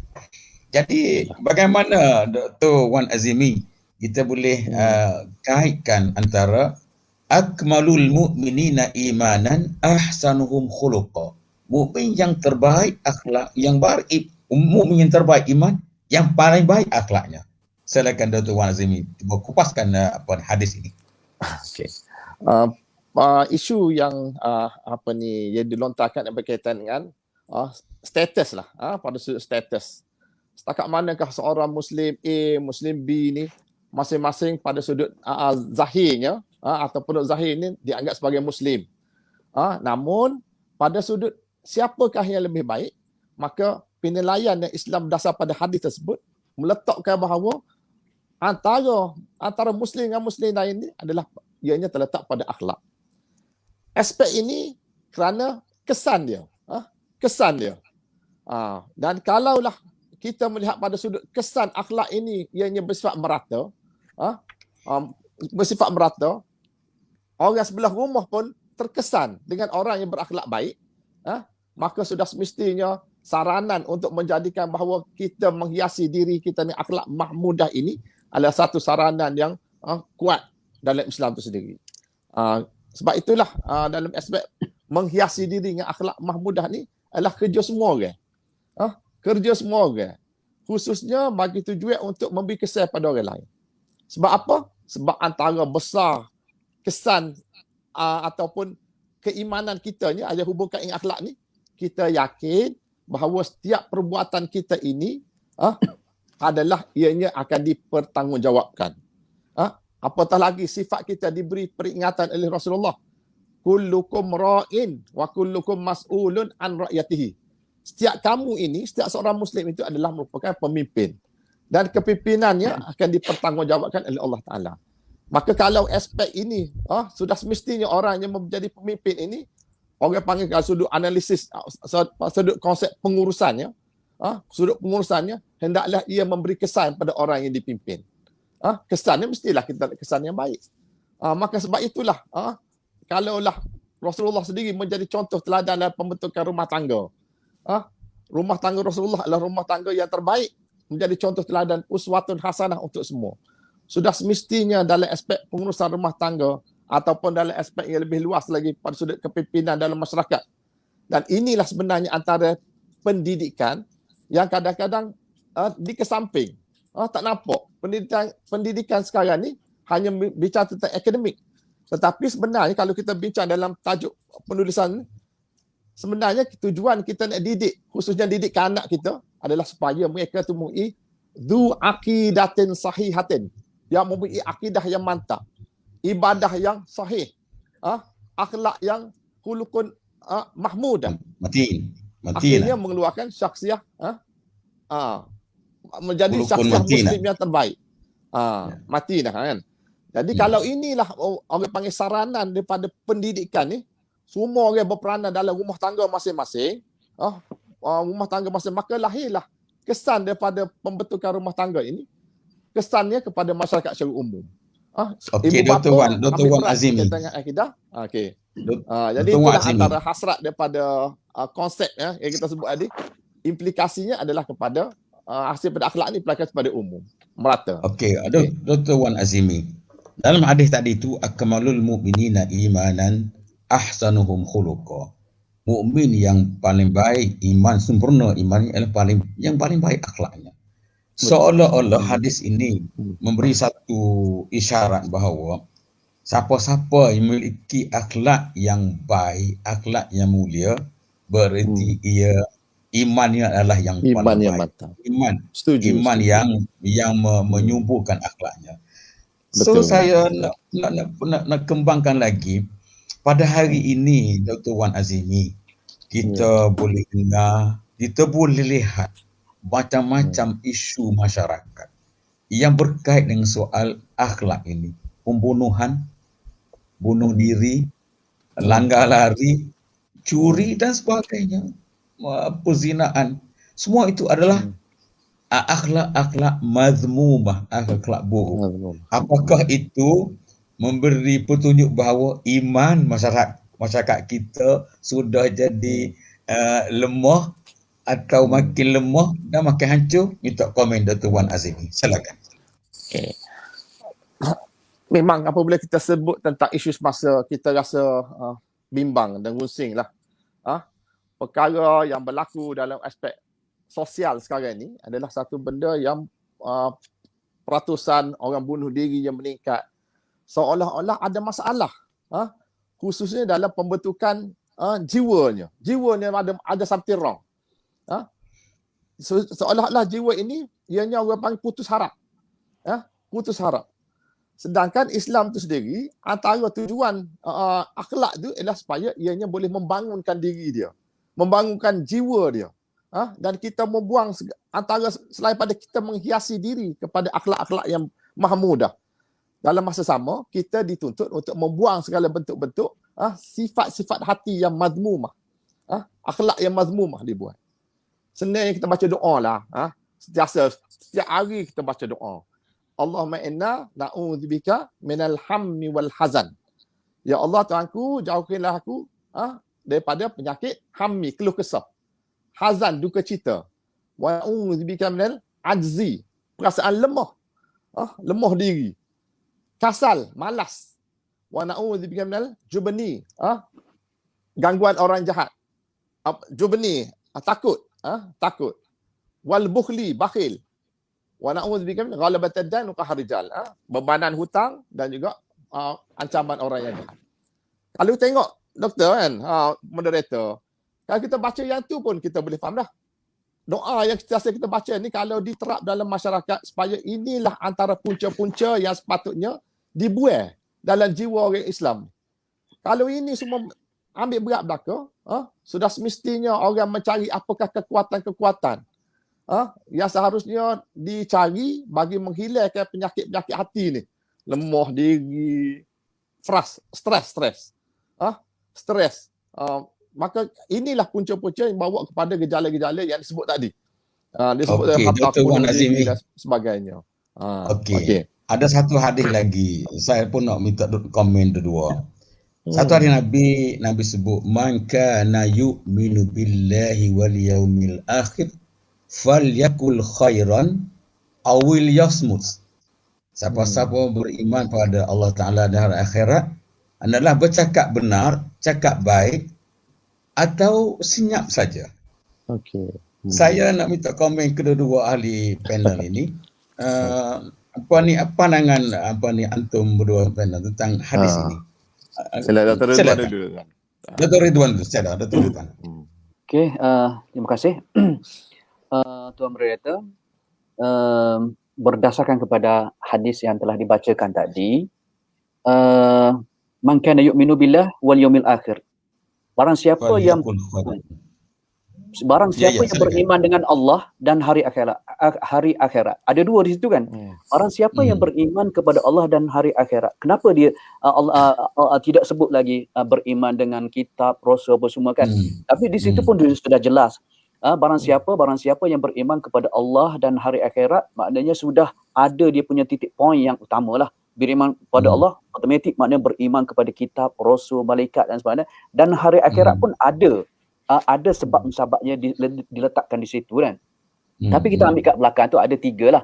S1: Jadi bagaimana Dr. Wan Azimi kita boleh kaitkan antara akmalul mu'minina imanan ahsanuhum khuluqa. Mukmin yang terbaik akhlak, mukmin yang terbaik iman, yang paling baik akhlaknya. Silakan Dr. Wan Azimi cuba kupaskan hadis ini.
S3: Okey. Isu yang yang dilontarkan berkaitan dengan status lah, pada sudut status. setakat manakah seorang Muslim A, Muslim B ni masing-masing pada sudut zahirnya ataupun zahir ni dianggap sebagai Muslim. Namun pada sudut siapakah yang lebih baik, maka penilaian yang Islam dasar pada hadis tersebut meletakkan bahawa antara Muslim dengan Muslim lain ni adalah ianya terletak pada akhlak. Aspek ini kerana kesan dia. Kesan dia. Dan kalaulah kita melihat pada sudut kesan akhlak ini ianya bersifat merata, orang sebelah rumah pun terkesan dengan orang yang berakhlak baik, maka sudah semestinya saranan untuk menjadikan bahawa kita menghiasi diri kita dengan akhlak mahmudah ini adalah satu saranan yang kuat dalam Islam itu sendiri. Sebab itulah dalam aspek menghiasi diri dengan akhlak mahmudah ni adalah kerja semua orang. Kerja semua orang. Khususnya bagi tujuan untuk memberi kesan pada orang lain. Sebab apa? Sebab antara besar kesan ataupun keimanan kita ni ada hubungkan dengan akhlak ni, kita yakin bahawa setiap perbuatan kita ini adalah ianya akan dipertanggungjawabkan. Apatah lagi sifat kita diberi peringatan oleh Rasulullah. Kullukum ra'in wa kullukum mas'ulun an ra'yatihi. Setiap kamu ini, setiap seorang Muslim itu adalah merupakan pemimpin. Dan kepimpinannya akan dipertanggungjawabkan oleh Allah Ta'ala. Maka kalau aspek ini, sudah semestinya orang yang menjadi pemimpin ini, orang panggil kalau sudut analisis, sudut konsep pengurusannya, hendaklah ia memberi kesan pada orang yang dipimpin. Kesannya mestilah kita kesan yang baik. Maka sebab itulah, kalaulah Rasulullah sendiri menjadi contoh teladan dalam pembentukan rumah tangga. Rumah tangga Rasulullah adalah rumah tangga yang terbaik, menjadi contoh teladan uswatun hasanah untuk semua. Sudah semestinya dalam aspek pengurusan rumah tangga ataupun dalam aspek yang lebih luas lagi pada sudut kepimpinan dalam masyarakat. Dan inilah sebenarnya antara pendidikan yang kadang-kadang dikesamping. Tak nampak. Pendidikan sekarang ni hanya bicara tentang akademik. Tetapi sebenarnya kalau kita bincang dalam tajuk penulisan, sebenarnya tujuan kita nak didik, khususnya didik ke anak kita, adalah supaya mereka tu mempunyai dhu aqidatin sahihatin, yang mempunyai akidah yang mantap, ibadah yang sahih, akhlak yang khuluqun mahmudah. Akhirnya mengeluarkan syakhsiah menjadi syakhsiah Muslim yang terbaik. Mati dah kan. Jadi kalau inilah orang panggil saranan daripada pendidikan ni, semua orang berperanan dalam rumah tangga masing-masing, maka lahirlah kesan daripada pembentukan rumah tangga ini, kesannya kepada masyarakat secara umum.
S1: Okey, Dr. Wan Azimi.
S3: Jadi itulah antara hasrat daripada konsep yang kita sebut tadi. Implikasinya adalah kepada hasil pada akhlak ni pelakon kepada umum, merata.
S1: Okey, Dr. Wan Azimi. Dalam hadis tadi itu, akmalul mu'minina imanan ahsanuhum khuluqa. Mukmin yang paling baik, iman sempurna imannya adalah yang paling baik akhlaknya. Seolah-olah hadis ini memberi satu isyarat bahawa siapa-siapa yang memiliki akhlak yang baik, akhlak yang mulia, berarti ia imannya adalah yang paling baik. Iman yang menyuburkan akhlaknya. So saya nak kembangkan lagi. Pada hari ini, Dr. Wan Azimi, kita boleh dengar, kita boleh lihat macam-macam isu masyarakat yang berkait dengan soal akhlak ini. Pembunuhan, bunuh diri, langgar lari, curi dan sebagainya, perzinaan. Semua itu adalah akhlak-akhlak mazmumah, akhlak buruk. Apakah itu memberi petunjuk bahawa iman masyarakat kita sudah jadi lemah atau makin lemah dan makin hancur? Minta komen Dr. Wan Azimi. Silakan.
S3: Okay. Memang apabila kita sebut tentang isu semasa, kita rasa bimbang dan rusing lah. Perkara yang berlaku dalam aspek sosial sekarang ni adalah satu benda yang peratusan orang bunuh diri yang meningkat, seolah-olah ada masalah, khususnya dalam pembentukan jiwanya ada something wrong. seolah-olah jiwa ini ianya orang panggil putus harap. Putus harap. Sedangkan Islam tu sendiri, antara tujuan akhlak tu ialah supaya ianya boleh membangunkan diri dia, membangunkan jiwa dia. Dan kita membuang antara selain pada kita menghiasi diri kepada akhlak-akhlak yang mahmudah. Dalam masa sama, kita dituntut untuk membuang segala bentuk-bentuk sifat-sifat hati yang mazmumah. Akhlak yang mazmumah dibuat. Sebenarnya kita baca doa lah. Setiap hari kita baca doa. Allahumma inna na'udzubika minal hammi wal hazan. Ya Allah Tuhanku, jauhkanlah aku daripada penyakit hammi, keluh kesah. Hazan, duka cita. Wa na'udzubika minal ajzi, perasaan lemah. Lemah diri. Kasal, malas. Wa na'udzubika minal jubni, gangguan orang jahat. Jubni, takut. Takut. Wal bukhli, bakhil. Wa na'udzubika min ghalabatid dan wa qahr rijal. Bebanan hutang dan juga ancaman orang yang jahat. Kalau tengok doktor kan, moderator, kalau kita baca yang tu pun kita boleh faham dah. Doa yang kita baca ni kalau diterap dalam masyarakat, supaya inilah antara punca-punca yang sepatutnya dibuat dalam jiwa orang Islam. Kalau ini semua ambil berat belaka, sudah semestinya orang mencari apakah kekuatan-kekuatan yang seharusnya dicari bagi menghilangkan penyakit-penyakit hati ni. Lemah diri, stres. Maka inilah punca-punca yang bawa kepada gejala-gejala yang disebut tadi. Disebut
S1: Dr. Wan Azimi
S3: dan sebagainya.
S1: Okey. Ada satu hadis lagi. Saya pun nak minta komen dua. Satu hari Nabi sebut, man kana yu'minu billahi wal yaumil akhir falyakul khairan aw liyasmut. Siapa-siapa beriman pada Allah Taala dan hari akhirat adalah bercakap benar, cakap baik atau senyap saja.
S3: Okey.
S1: Saya nak minta komen kedua-dua ahli panel ini. Apa pandangan antum berdua panel tentang hadis ini?
S3: Sila Dr. Ridwan dulu.
S1: Dr. Ridwan dulu, Dr. Ridwan.
S2: Okey, terima kasih. Tuan Moderator, berdasarkan kepada hadis yang telah dibacakan tadi, man kana yu'minu billah wal yawmil akhir. Barang siapa yang beriman dengan Allah dan hari akhirat. Ada dua di situ kan. Barang siapa yang beriman kepada Allah dan hari akhirat. Kenapa dia Allah tidak sebut lagi beriman dengan kitab, rasul apa semua kan. Tapi di situ pun sudah jelas. Barang siapa yang beriman kepada Allah dan hari akhirat, maknanya sudah ada dia punya titik point yang utamalah. Beriman kepada Allah automatik maknanya beriman kepada kitab, rasul, malaikat dan sebagainya. Dan hari akhirat pun ada sebab-sebabnya diletakkan di situ kan. Tapi kita ambil kat belakang tu ada tiga lah.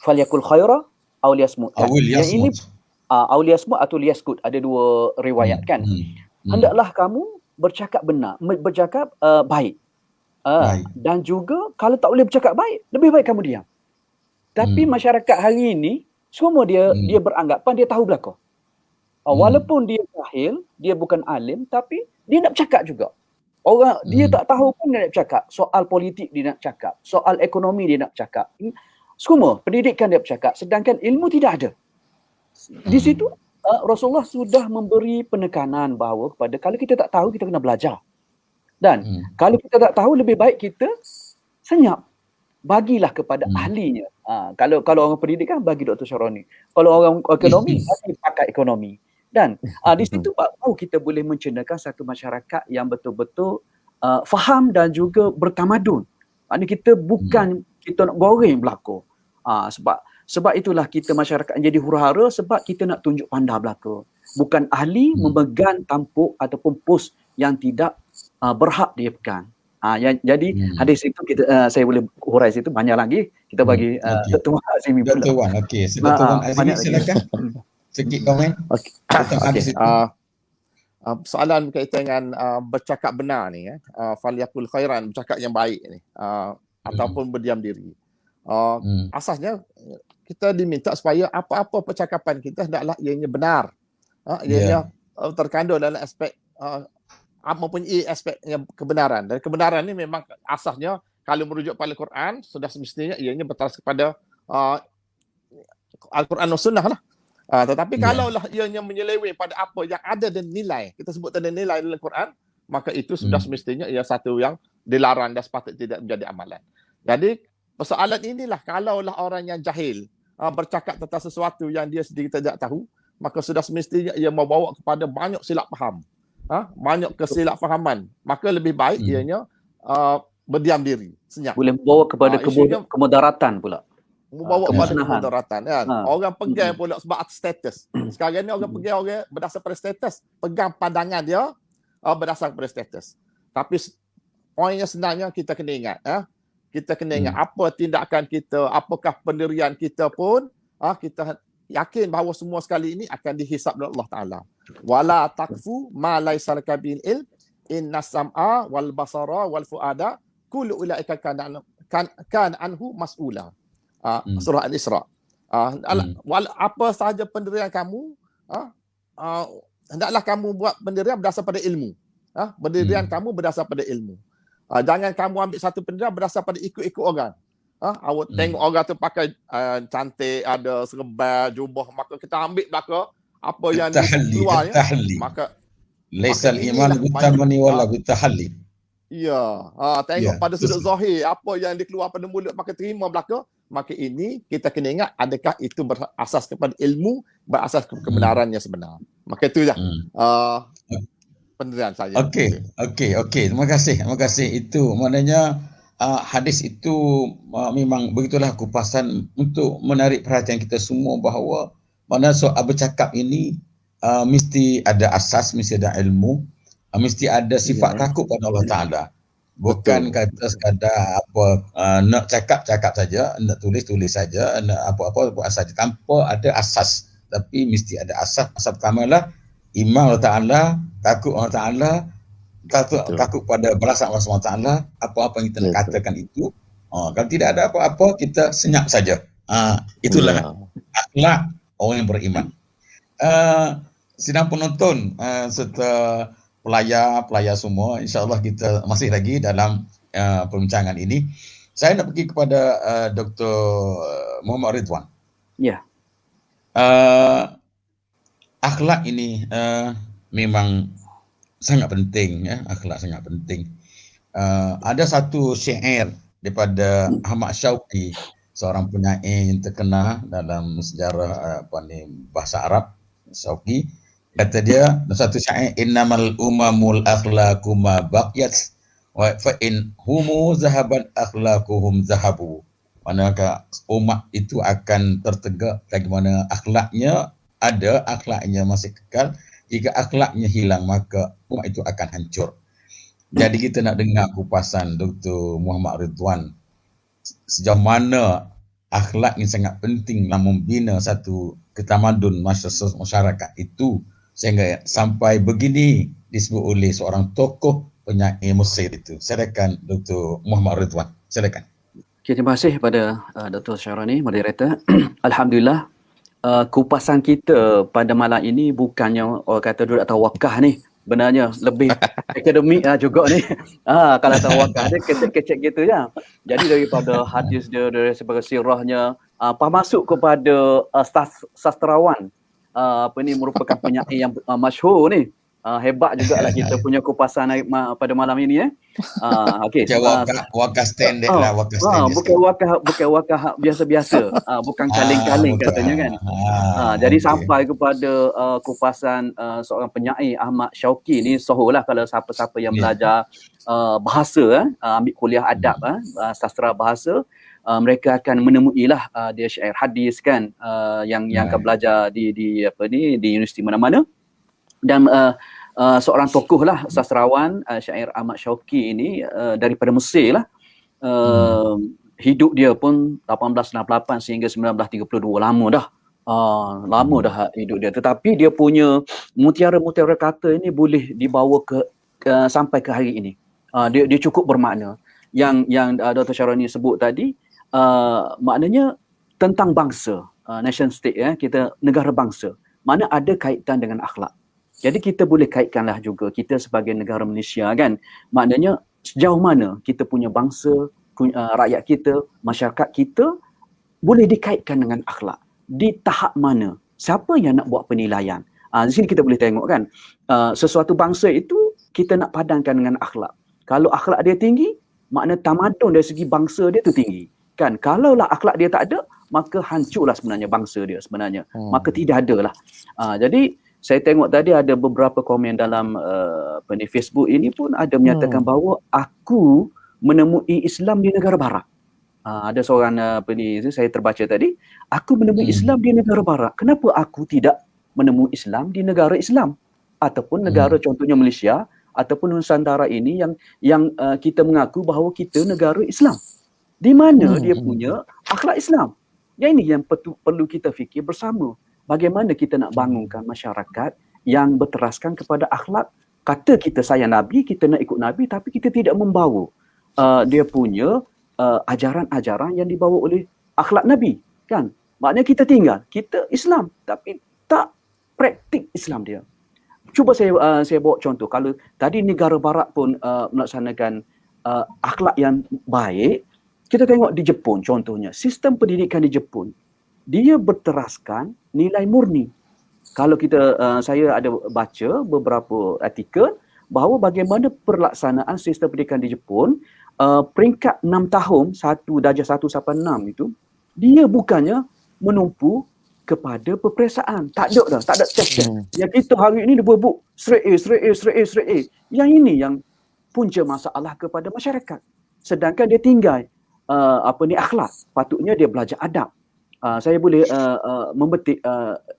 S2: Falyakul khaira aw liyasmut. Yang ini aw liyasmut atau liyaskut, ada dua riwayat kan. Hendaklah kamu bercakap benar, bercakap baik. Dan juga kalau tak boleh bercakap baik, lebih baik kamu diam. Tapi masyarakat hari ini semua dia beranggapan dia tahu belaka. Walaupun dia jahil, dia bukan alim, tapi dia nak bercakap juga. Orang dia tak tahu pun dia nak bercakap. Soal politik dia nak bercakap. Soal ekonomi dia nak bercakap. Semua pendidikan dia bercakap. Sedangkan ilmu tidak ada. Di situ Rasulullah sudah memberi penekanan bahawa kepada kalau kita tak tahu, kita kena belajar. Dan kalau kita tak tahu, lebih baik kita senyap. Bagilah kepada ahlinya. Kalau orang pendidikan, bagi Dr. Syarani. Kalau orang ekonomi, bagi pakar ekonomi. Dan di situ baru kita boleh mencernakan satu masyarakat yang betul-betul faham dan juga bertamadun. Maknanya kita bukan kita nak goreng belaka. Sebab itulah kita masyarakat jadi huru-hara, sebab kita nak tunjuk pandai belaka. Bukan ahli memegang tampuk ataupun pos yang tidak berhak dia pegang. Jadi hadis itu saya boleh hurai situ, banyak lagi. Kita bagi Dr. Wan Azimi pula.
S1: Dr. Wan, okey. Dr. Wan Azimi silakan. Sikit komen.
S3: Soalan berkaitan dengan bercakap benar ni, falyakul khairan, bercakap yang baik ni, ataupun berdiam diri. Asasnya kita diminta supaya apa-apa percakapan kita hendaklah ianya benar. Ianya terkandung dalam aspek mempunyai aspek yang kebenaran. Dan kebenaran ni memang asasnya kalau merujuk pada Al-Quran, sudah semestinya ianya bertaras kepada Al-Quran dan Sunnah lah. Tetapi kalaulah ianya menyeleweng pada apa yang ada dan nilai, kita sebut ada nilai dalam Al-Quran, maka itu sudah semestinya ia satu yang dilarang dan sepatutnya tidak menjadi amalan. Jadi persoalan inilah, kalaulah orang yang jahil bercakap tentang sesuatu yang dia sendiri tidak tahu, maka sudah semestinya ia membawa kepada banyak silap faham. Banyak kesilapfahaman. Maka lebih baik ianya berdiam diri, senyap.
S2: Boleh membawa kepada kemudaratan pula.
S3: Membawa kepada kemudaratan. Kan? Orang pegang pula sebab atas status. Sekarang ni orang pegang orang berdasar pada status. Pegang pandangan dia berdasar pada status. Tapi poinnya sebenarnya kita kena ingat. Kita kena ingat apa tindakan kita, apakah pendirian kita pun, kita yakin bahawa semua sekali ini akan dihisab oleh Allah Ta'ala. Wala taqfu ma laysa laka bil ilm inna sam'a wal basara wal fuada kullu ulaika kan anhu mas'ula. Surah Al-Isra. Apa sahaja pendirian kamu, hendaklah kamu buat pendirian berdasar pada ilmu. Pendirian kamu berdasar pada ilmu. Jangan kamu ambil satu pendirian berdasar pada ikut-ikut orang. Awak tengok orang tu pakai cantik, ada serban, jubah, maka kita ambil belaka apa yang keluar ya. Maka
S1: laisal iman bitamani wala bitahalli.
S3: Ya, tengok pada sudut zahir apa yang dikeluar pada mulut maka terima belaka. Maka ini kita kena ingat, adakah itu berasas kepada ilmu, berasas kebenarannya sebenar. Maka itu je pendirian saya.
S1: Okey. Terima kasih. Itu maknanya hadis itu memang begitulah kupasan untuk menarik perhatian kita semua bahawa mana soal bercakap ini mesti ada asas, mesti ada ilmu, mesti ada sifat takut pada Allah Ta'ala. Bukan kata sekadar nak cakap saja, nak tulis saja, nak apa buat saja tanpa ada asas. Tapi mesti ada asas. Asas pertamalah iman Allah Ta'ala, takut Allah Ta'ala, takut pada balasan Allah SWT, apa-apa yang kita nak katakan itu. Kalau tidak ada apa-apa, kita senyap saja. Itulah akhlak orang yang beriman. Sidang penonton serta pelayar semua, insyaAllah kita masih lagi dalam perbincangan ini. Saya nak pergi kepada Dr. Muhammad Ridwan.
S2: Ya.
S1: Akhlak ini memang sangat penting, ya. Akhlak sangat penting. Ada satu syair daripada Ahmad Syauqi, seorang penyair yang terkenal dalam sejarah bahasa Arab, Syauqi. Kata dia dalam satu syair, innamal umamul akhlaqu ma baqiyat wa fa in humu zahaban akhlaquhum zahabu. Manakah umat itu akan tertegak bagaimana akhlaknya ada, akhlaknya masih kekal. Jika akhlaknya hilang, maka umat itu akan hancur. Jadi kita nak dengar kupasan Dr. Muhammad Ridwan, sejauh mana akhlak yang sangat penting dalam membina satu ketamadun masyarakat itu, sehingga sampai begini disebut oleh seorang tokoh penyair Mesir itu. Silakan Dr. Muhammad Ridwan. Silakan.
S2: Okay, terima kasih kepada Dr. Syarani, moderator. Alhamdulillah, kupasan kita pada malam ini bukannya orang kata duduk atas wakah ni. Benarnya lebih akademik juga ni. Kalau atas wakah dia kecek-kecek gitu je. Jadi daripada hadis dia, dari sebagai sirahnya, masuk kepada sastrawan, merupakan penyair yang masyhur ni. Hebat jugalah kita punya kupasan pada malam ini. Okey.
S1: Wakah standard lah, wakah standard.
S2: Bukan wakah biasa-biasa. Bukan kaleng-kaleng katanya kan. Jadi sampai kepada kupasan seorang penyair Ahmad Syauqi ni, soholah kalau siapa-siapa yang belajar bahasa, ambil kuliah adab, sastra bahasa, mereka akan menemuilah dia syair hadis kan, yang akan belajar di universiti mana-mana. Dan seorang tokoh lah, sastrawan, syair Ahmad Syauqi ini daripada Mesir lah. Hidup dia pun 1868 sehingga 1932, lama dah. Lama dah hidup dia. Tetapi dia punya mutiara-mutiara kata ini boleh dibawa sampai ke hari ini. Dia cukup bermakna. Yang Dr. Syarani sebut tadi, maknanya tentang bangsa, nation state, kita negara bangsa, mana ada kaitan dengan akhlak. Jadi kita boleh kaitkanlah juga kita sebagai negara Malaysia kan. Maknanya sejauh mana kita punya bangsa rakyat kita, masyarakat kita boleh dikaitkan dengan akhlak. Di tahap mana? Siapa yang nak buat penilaian? Di sini kita boleh tengok kan, sesuatu bangsa itu kita nak padankan dengan akhlak. Kalau akhlak dia tinggi, makna tamadun dari segi bangsa dia tu tinggi. Kan? Kalaulah akhlak dia tak ada, maka hancurlah sebenarnya bangsa dia sebenarnya. Maka tidak ada lah. Jadi saya tengok tadi ada beberapa komen dalam Facebook ini pun ada menyatakan bahawa aku menemui Islam di negara barat. Ada seorang saya terbaca tadi, aku menemui Islam di negara barat. Kenapa aku tidak menemui Islam di negara Islam? Ataupun negara contohnya Malaysia ataupun Nusantara ini yang kita mengaku bahawa kita negara Islam. Di mana dia punya akhlak Islam? Yang ini yang perlu kita fikir bersama. Bagaimana kita nak bangunkan masyarakat yang berteraskan kepada akhlak. Kata kita sayang Nabi, kita nak ikut Nabi, tapi kita tidak membawa dia punya ajaran-ajaran yang dibawa oleh akhlak Nabi. Kan? Maknanya kita tinggal, kita Islam, tapi tak praktik Islam dia. Cuba saya bawa contoh. Kalau tadi negara barat pun melaksanakan akhlak yang baik, kita tengok di Jepun contohnya. Sistem pendidikan di Jepun, dia berteraskan nilai murni. Kalau saya ada baca beberapa artikel bahawa bagaimana pelaksanaan sistem pendidikan di Jepun, peringkat 6 tahun, darjah 1 sampai 6 itu, dia bukannya menumpu kepada peperiksaan. Tak ada test. Yang kita hari ini dia berbuk straight A. Yang ini yang punca masalah kepada masyarakat. Sedangkan dia tinggal akhlak. Patutnya dia belajar adab. Saya boleh memetik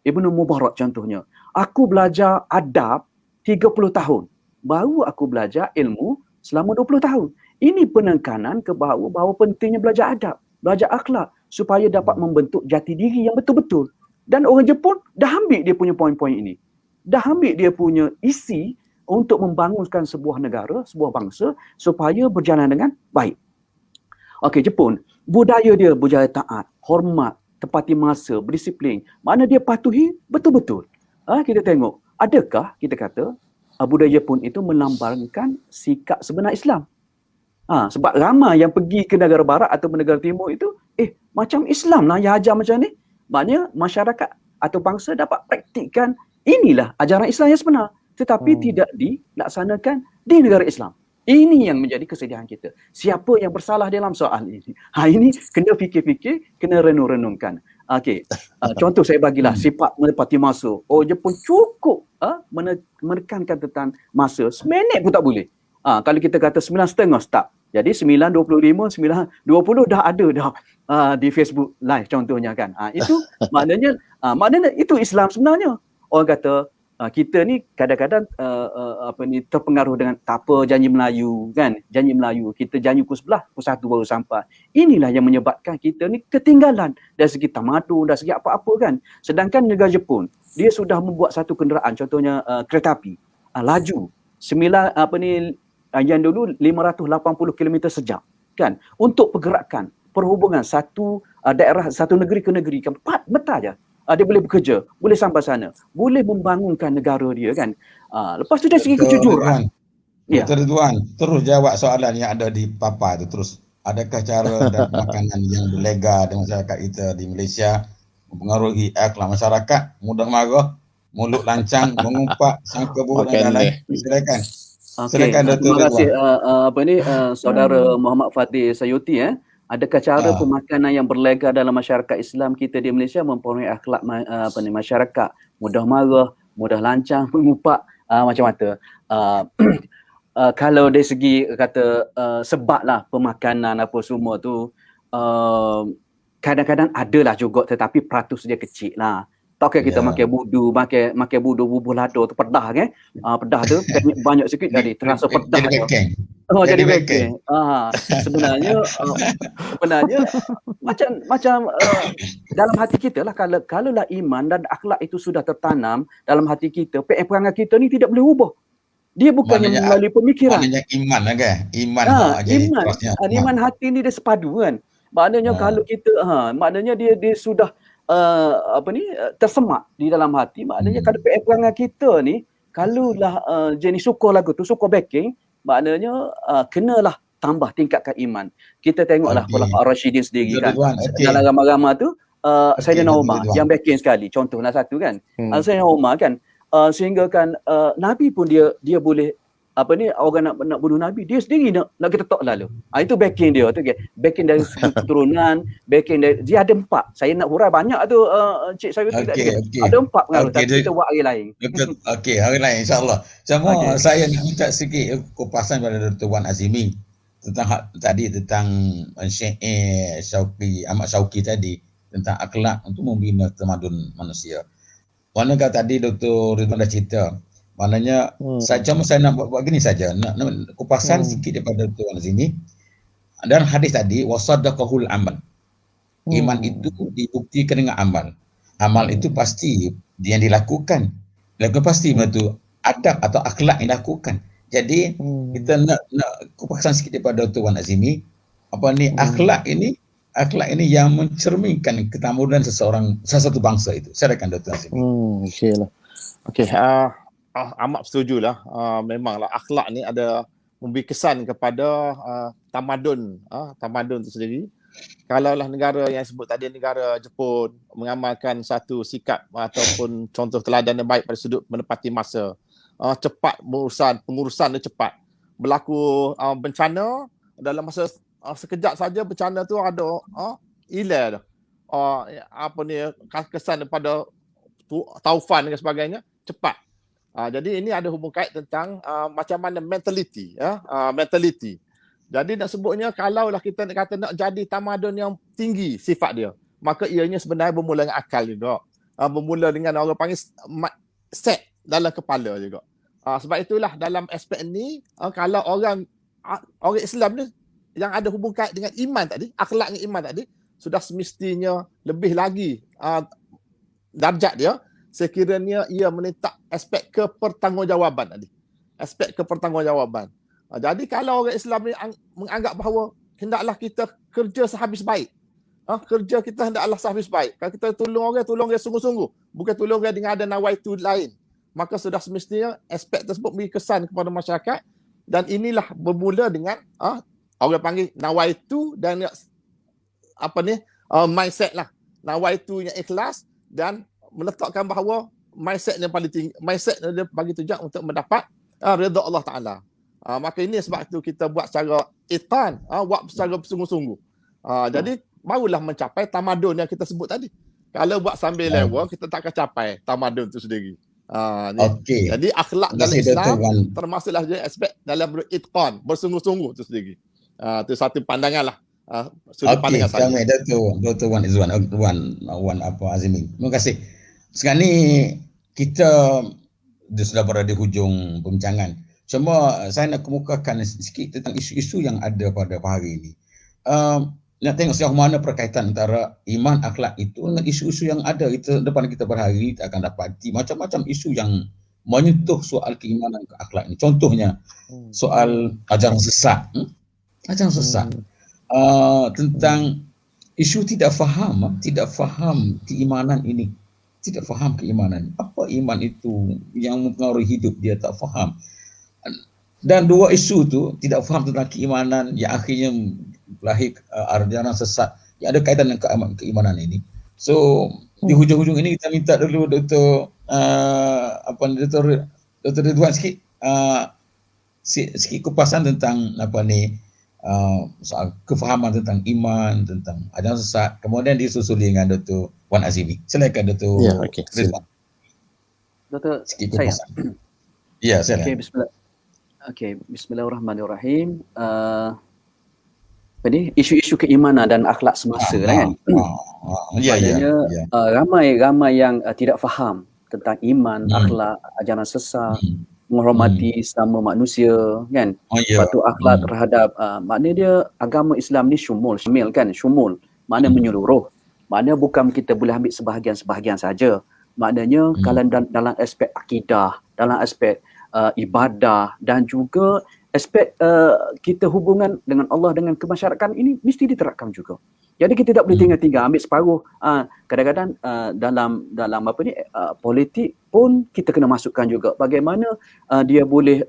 S2: Ibnu Mubarak contohnya. Aku belajar adab 30 tahun. Baru aku belajar ilmu selama 20 tahun. Ini penekanan ke bahawa pentingnya belajar adab, belajar akhlak supaya dapat membentuk jati diri yang betul-betul. Dan orang Jepun dah ambil dia punya poin-poin ini. Dah ambil dia punya isi untuk membangunkan sebuah negara, sebuah bangsa supaya berjalan dengan baik. Okey, Jepun, budaya dia budaya taat, hormat, tepati masa, berdisiplin. Mana dia patuhi betul-betul. Kita tengok, adakah kita kata budaya Jepun itu melambangkan sikap sebenar Islam? Sebab ramai yang pergi ke negara barat atau negara timur itu, macam Islam lah yang ajar macam ni. Maknanya masyarakat atau bangsa dapat praktikkan inilah ajaran Islam yang sebenar. Tetapi tidak dilaksanakan di negara Islam. Ini yang menjadi kesedihan kita. Siapa yang bersalah dalam soal ini? Ini kena fikir-fikir, kena renung-renungkan. Okey, contoh saya bagilah sifat menepati masa. Jepun cukup menekankan tentang masa. Seminit pun tak boleh. Kalau kita kata 9.30 start. Jadi 9.25, 9.20 dah ada di Facebook live contohnya kan. Itu maknanya itu Islam sebenarnya. Orang kata kita ni kadang-kadang terpengaruh dengan tak apa janji Melayu kan. Janji Melayu, kita janji pukul 11, pukul 1 baru sampai. Inilah yang menyebabkan kita ni ketinggalan dari segi tamadun, dari segi apa-apa kan. Sedangkan negara Jepun, dia sudah membuat satu kenderaan contohnya kereta api. Laju yang dulu 580 km sejam kan, untuk pergerakan perhubungan satu daerah, satu negeri ke negeri kan, 4 meta je dia boleh bekerja, boleh sampai sana, boleh membangunkan negara dia kan. Lepas tu dari segi kejujuran.
S1: Dr. Ridwan, terus jawab soalan yang ada di papan tu terus. Adakah cara dan makanan yang berlega di masyarakat kita di Malaysia mempengaruhi akhlak masyarakat? Mudah marah, mulut lancang, mengumpat, sangka buruk dan lain-lain. Silakan.
S2: Silakan Terima kasih saudara Muhammad Fatih Sayuti. Adakah cara pemakanan yang berlega dalam masyarakat Islam kita di Malaysia mempengaruhi akhlak masyarakat? Mudah marah, mudah lancang, mengumpat, macam-macam. Kalau dari segi kata sebablah pemakanan apa semua tu, kadang-kadang adalah juga, tetapi peratus dia kecil lah. Tak kira kita makan budu bubuh lado tu pedah kan. Pedah tu banyak sikit jadi terasa pedah. Jadi backing. Sebenarnya macam dalam hati kita lah, kalau lah iman dan akhlak itu sudah tertanam dalam hati kita, perangai kita ni tidak boleh ubah. Dia bukannya melalui pemikiran. Maknanya
S1: iman lah kan.
S2: Iman hati ni dia sepadu kan. Maknanya kalau kita maknanya dia sudah tersemak di dalam hati. Maknanya kalau perangai kita ni, kalaulah jenis suka lagu tu, suka backing, maknanya kenalah tambah tingkatkan iman. Kita tengoklah
S1: Okey.
S2: Khulafaur Rasyidin sendiri
S1: Betul,
S2: kan.
S1: Ridwan. Okey.
S2: Dalam ramai-ramai tu Sayyidina
S1: Betul,
S2: Umar
S1: Ridwan.
S2: yang backing sekali. Contohlah satu kan.
S3: Hmm.
S2: Sayyidina Umar kan sehingga kan Nabi pun dia boleh orang nak bunuh Nabi, dia sendiri nak kita ketok lalu. Itu backing dia tu kan. Backing dari segi keturunan, backing dari dia ada 4. Saya nak hurai banyak tu Cik Sayuti tadi. Ada 4 pengaruh tapi kita buat hari lain.
S1: Betul. Okey, hari lain insya-Allah. Cuma saya nak minta sikit kupasan pada Dr. Wan Azimi tentang tadi tentang Syekh Syauqi, Ahmad Syauqi tadi tentang akhlak untuk membina tamadun manusia. Manakah tadi Dr. Ridwan dah cerita, maknanya saya nak buat gini saja, nak kupasan sikit daripada Dr. Wan Azimi. Dan hadis tadi wasaddaqahul amal. Iman itu dibuktikan dengan amal. Amal itu pasti yang dilakukan. Pasti benda tu adab atau akhlak yang dilakukan. Jadi kita nak kupasan sikit daripada Dr. Wan Azimi, akhlak ini yang mencerminkan ketamudan salah satu bangsa itu. Silakan Dr. Azimi.
S3: Okeylah. Okey, amat setujulah. Memanglah akhlak ni ada memberi kesan kepada tamadun itu sendiri. Kalaulah negara yang sebut tadi, negara Jepun, mengamalkan satu sikap ataupun contoh teladan yang baik pada sudut menepati masa, cepat pengurusan dia cepat. Berlaku bencana, dalam masa sekejap saja bencana tu ada hilang kesan daripada taufan dan sebagainya cepat. Jadi ini ada hubung kait tentang macam mana mentality. Jadi nak sebutnya, kalaulah kita nak kata nak jadi tamadun yang tinggi sifat dia, maka ianya sebenarnya bermula dengan akal juga. Bermula dengan orang panggil set dalam kepala juga. Sebab itulah dalam aspek ni, kalau orang Islam ni yang ada hubung kait dengan iman tadi, akhlak dengan iman tadi, sudah semestinya lebih lagi darjat dia sekiranya ia meletak aspek kepertanggungjawaban tadi. Aspek kepertanggungjawaban. Jadi kalau orang Islam ni menganggap bahawa hendaklah kita kerja sehabis baik. Kerja kita hendaklah sehabis baik. Kalau kita tolong orang sungguh-sungguh. Bukan tolong orang dengan ada nawaitu lain. Maka sudah semestinya aspek tersebut beri kesan kepada masyarakat. Dan inilah bermula dengan orang panggil nawaitu dan mindset lah. Nawaitu yang ikhlas dan meletakkan bahawa mindset yang paling tinggi, mindset dia bagi tujuan untuk mendapat redha Allah Ta'ala. Maka ini sebab itu kita buat secara itan, buat secara bersungguh-sungguh. Jadi barulah mencapai tamadun yang kita sebut tadi. Kalau buat sambil lewat, kita tak akan capai tamadun itu sendiri.
S1: Okey.
S3: Jadi akhlak dalam Islam termasuklah juga aspek dalam beritqan, bersungguh-sungguh itu sendiri. Itu satu pandangan lah. Sudut pandangan saya.
S1: Okey, Dr. Wan Azimi. Terima kasih. Sekarang ni kita sudah berada di hujung pembincangan. Cuma saya nak kemukakan sikit tentang isu-isu yang ada pada hari ini. Nak tengok sejauh mana perkaitan antara iman, akhlak itu dengan isu-isu yang ada depan kita berhari. Kita akan dapati macam-macam isu yang menyentuh soal keimanan ke akhlak ini. Contohnya soal ajaran sesat. Ajaran sesat. Tentang isu tidak faham keimanan ini. Tidak faham keimanan. Apa iman itu yang mempengaruhi hidup dia, tak faham. Dan dua isu tu, tidak faham tentang keimanan yang akhirnya lahir ajaran sesat yang ada kaitan dengan keimanan ini. So di hujung-hujung ini kita minta dulu Dr. Ridwan sikit kupasan tentang soal kefahaman tentang iman, tentang ajaran sesat, kemudian disusuli dengan Dr. Wan Azimi. Silakan Dr. Ridwan.
S2: Dr.
S1: Sikit kupasan. Ya, silakan.
S2: Bismillahirrahmanirrahim. Isu-isu keimanan dan akhlak semasa kan. Ramai yang tidak faham tentang iman, akhlak, ajaran sesat, menghormati sesama manusia kan. Satu akhlak terhadap maknanya dia agama Islam ni syumul makna menyeluruh. Makna bukan kita boleh ambil sebahagian saja. Maknanya kalau dalam aspek akidah, dalam aspek ibadah dan juga aspek kita hubungan dengan Allah, dengan kemasyarakatan ini mesti diterapkan juga. Jadi kita tidak boleh tinggal ambil separuh. Kadang-kadang dalam politik pun kita kena masukkan juga bagaimana dia boleh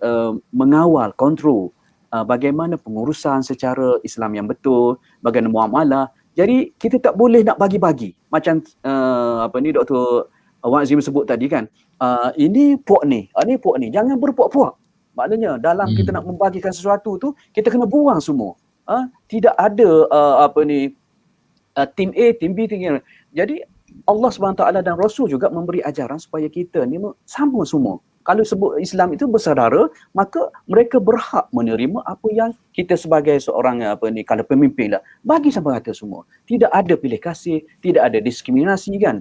S2: mengawal, kontrol bagaimana pengurusan secara Islam yang betul, bagaimana muamalah. Jadi kita tak boleh nak bagi-bagi. Macam Dr. Wan Azim sebut tadi kan, ini puak ni, ini puak ni. Jangan berpuak-puak. Maknanya dalam kita nak membagikan sesuatu tu, kita kena buang semua. Tidak ada tim A, tim B, tim A. Jadi Allah SWT dan Rasul juga memberi ajaran supaya kita ni sama semua. Kalau sebut Islam itu bersaudara, maka mereka berhak menerima apa yang kita sebagai seorang kalau pemimpin lah, bagi sama rata semua. Tidak ada pilih kasih, tidak ada diskriminasi kan.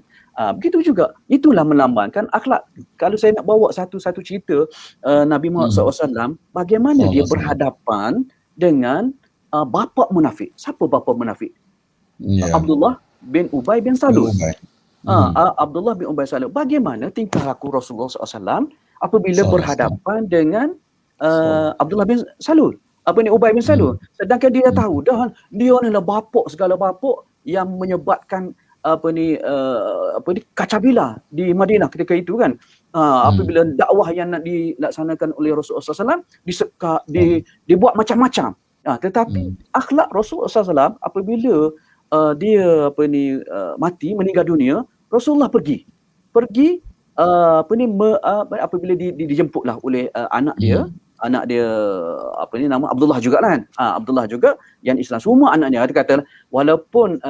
S2: Begitu juga, itulah melambangkan akhlak. Kalau saya nak bawa satu cerita Nabi Muhammad SAW, bagaimana dia berhadapan dengan bapa munafik. Siapa bapa munafik? Abdullah bin Ubay bin Salul. Abdullah bin Ubay Salul. Bagaimana tingkah laku Rasulullah SAW apabila berhadapan dengan Abdullah bin Salul, Ubay bin Salul. Sedangkan dia tahu dah dia adalah bapa segala bapa yang menyebabkan kacabila di Madinah ketika itu kan. Apabila dakwah yang nak dilaksanakan oleh Rasulullah SAW disekat, dibuat macam-macam. Tetapi akhlak Rasulullah SAW apabila dia mati, meninggal dunia, Rasulullah pergi apabila dijemputlah oleh anak dia nama Abdullah juga kan. Abdullah juga yang Islam, semua anaknya. Dia kata walaupun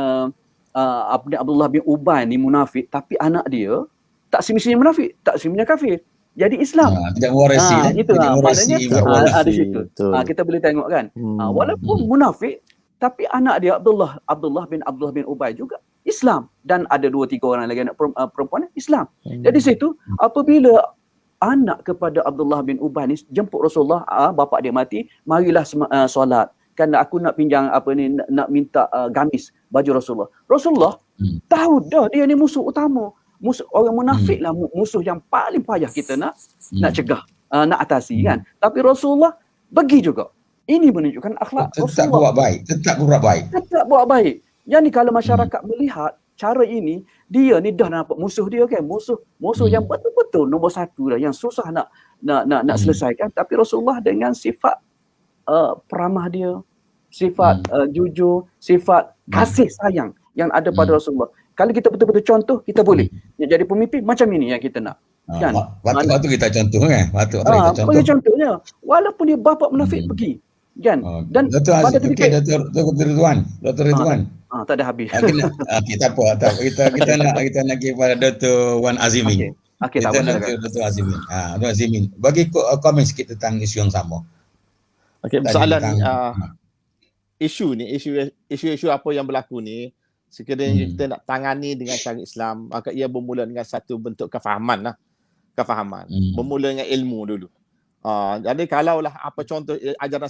S2: Abdullah bin Ubay ni munafik, tapi anak dia tak semestinya munafik, tak semestinya kafir. Jadi Islam.
S1: Tidak mewarisi.
S2: Maknanya ada situ. Kita boleh tengok kan. Walaupun munafik, tapi anak dia Abdullah bin Ubay juga Islam, dan ada 2-3 orang lagi anak perempuan Islam. Jadi situ apabila anak kepada Abdullah bin Ubay ni jemput Rasulullah, bapa dia mati, marilah solat. Kan aku nak pinjam nak minta gamis baju Rasulullah. Rasulullah tahu dah dia ni musuh utama. Musuh orang munafik lah, musuh yang paling payah kita nak cegah, nak atasi kan. Tapi Rasulullah pergi juga. Ini menunjukkan akhlak Rasulullah.
S1: Tetap buat baik.
S2: Jadi kalau masyarakat melihat cara ini, dia ni dah nampak musuh dia kan, musuh yang betul-betul nombor satu dah, yang susah nak selesaikan. Tapi Rasulullah dengan sifat peramah dia, sifat jujur, sifat kasih sayang yang ada pada Rasulullah. Kalau kita betul-betul contoh, kita boleh jadi pemimpin macam ini yang kita nak. Kan?
S1: Patut kita contoh kan? Patut kita contoh.
S2: Contohnya, walaupun dia bapa munafik pergi. Kan? Dan pada ketika
S1: Dr. Ridwan.
S2: Tak ada habis.
S1: Tak apa. Kita nak kepada Dr. Wan Azimin.
S2: Okey, tak
S1: apa. Dr. Azimin. Dr. Azimin, bagi komen sikit tentang isu yang sama.
S3: Okey, soalan isu apa yang berlaku ni, sekiranya kita nak tangani dengan cara Islam, maka ia bermula dengan satu bentuk kefahaman. Bermula dengan ilmu dulu. Jadi kalaulah apa contoh ajaran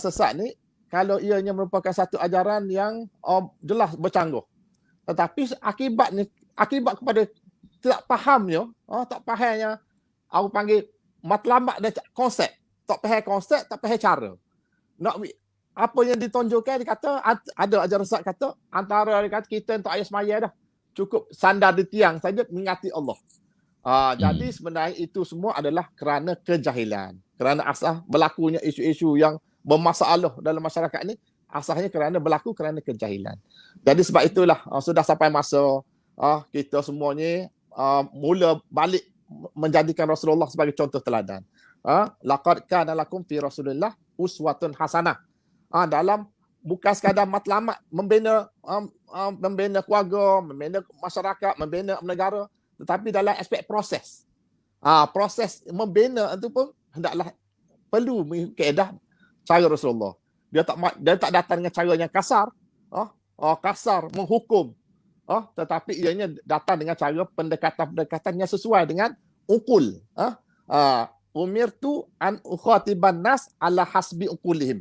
S3: sesat ni, kalau ianya merupakan satu ajaran yang jelas bercanggah, tetapi akibat kepada tak fahamnya, aku panggil matlamat dan konsep, tak faham cara. Apa yang ditonjolkan, dia kata ada ajaran sesat kata antara dia kata kita untuk ayat semaya dah, cukup sandar di tiang saja mengingati Allah. Jadi sebenarnya itu semua adalah kerana kejahilan. Kerana asal berlakunya isu-isu yang bermasalah dalam masyarakat ini, asalnya berlaku kerana kejahilan. Jadi sebab itulah sudah sampai masa kita semuanya mula balik menjadikan Rasulullah sebagai contoh teladan. Laqad kana lakum fi Rasulillah uswatun hasanah. Dalam bukan sekadar matlamat membina keluarga, membina masyarakat, membina negara, tetapi dalam aspek proses. Proses membina itu pun hendaklah perlu kaedah cara Rasulullah. Dia tak datang dengan cara yang kasar, kasar menghukum, tetapi ianya datang dengan cara pendekatan yang sesuai dengan ukul. Umirtu an ukhatiban nas ala hasbi ukulihim.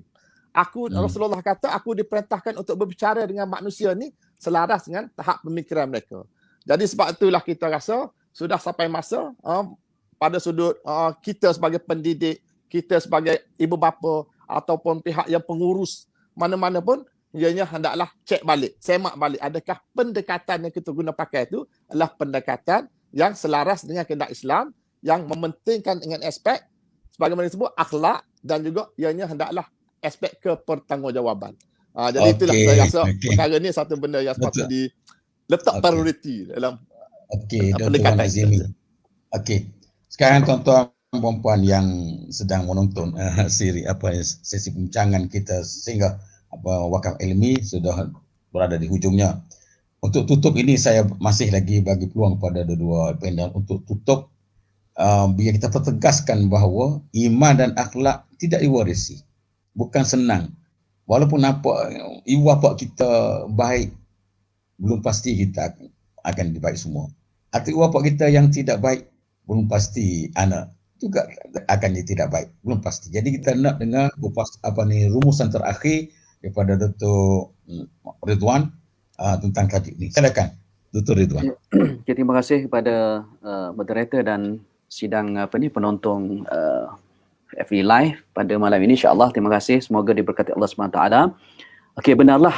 S3: Rasulullah kata aku diperintahkan untuk berbicara dengan manusia ni selaras dengan tahap pemikiran mereka. Jadi sebab itulah kita rasa sudah sampai masa pada sudut kita sebagai pendidik, kita sebagai ibu bapa ataupun pihak yang pengurus mana-mana pun, ianya hendaklah cek balik, semak balik adakah pendekatan yang kita guna pakai itu adalah pendekatan yang selaras dengan kehendak Islam, yang mementingkan dengan aspek sebagaimana disebut akhlak dan juga ianya hendaklah aspek kepertanggungjawaban. Jadi itulah saya rasa perkara ni satu benda yang sepatutnya diletak prioriti dalam
S1: Dr. Wan Azimi. Sekarang tuan-tuan perempuan yang sedang menonton sesi perbincangan kita sehingga wakaf ilmi sudah berada di hujungnya. Untuk tutup ini saya masih lagi bagi peluang kepada dua-dua panel untuk tutup, biar kita pertegaskan bahawa iman dan akhlak tidak diwarisi. Bukan senang. Walaupun iwapak kita baik, belum pasti kita akan baik semua. Atau iwapak kita yang tidak baik, belum pasti anak juga akan tidak baik, belum pasti. Jadi kita nak dengar rumusan terakhir daripada Dr. Ridwan tentang kaji ini. Silakan Dr. Ridwan.
S2: Terima kasih kepada moderator dan sidang penonton FB Live pada malam ini. InsyaAllah, terima kasih. Semoga diberkati Allah SWT. Benarlah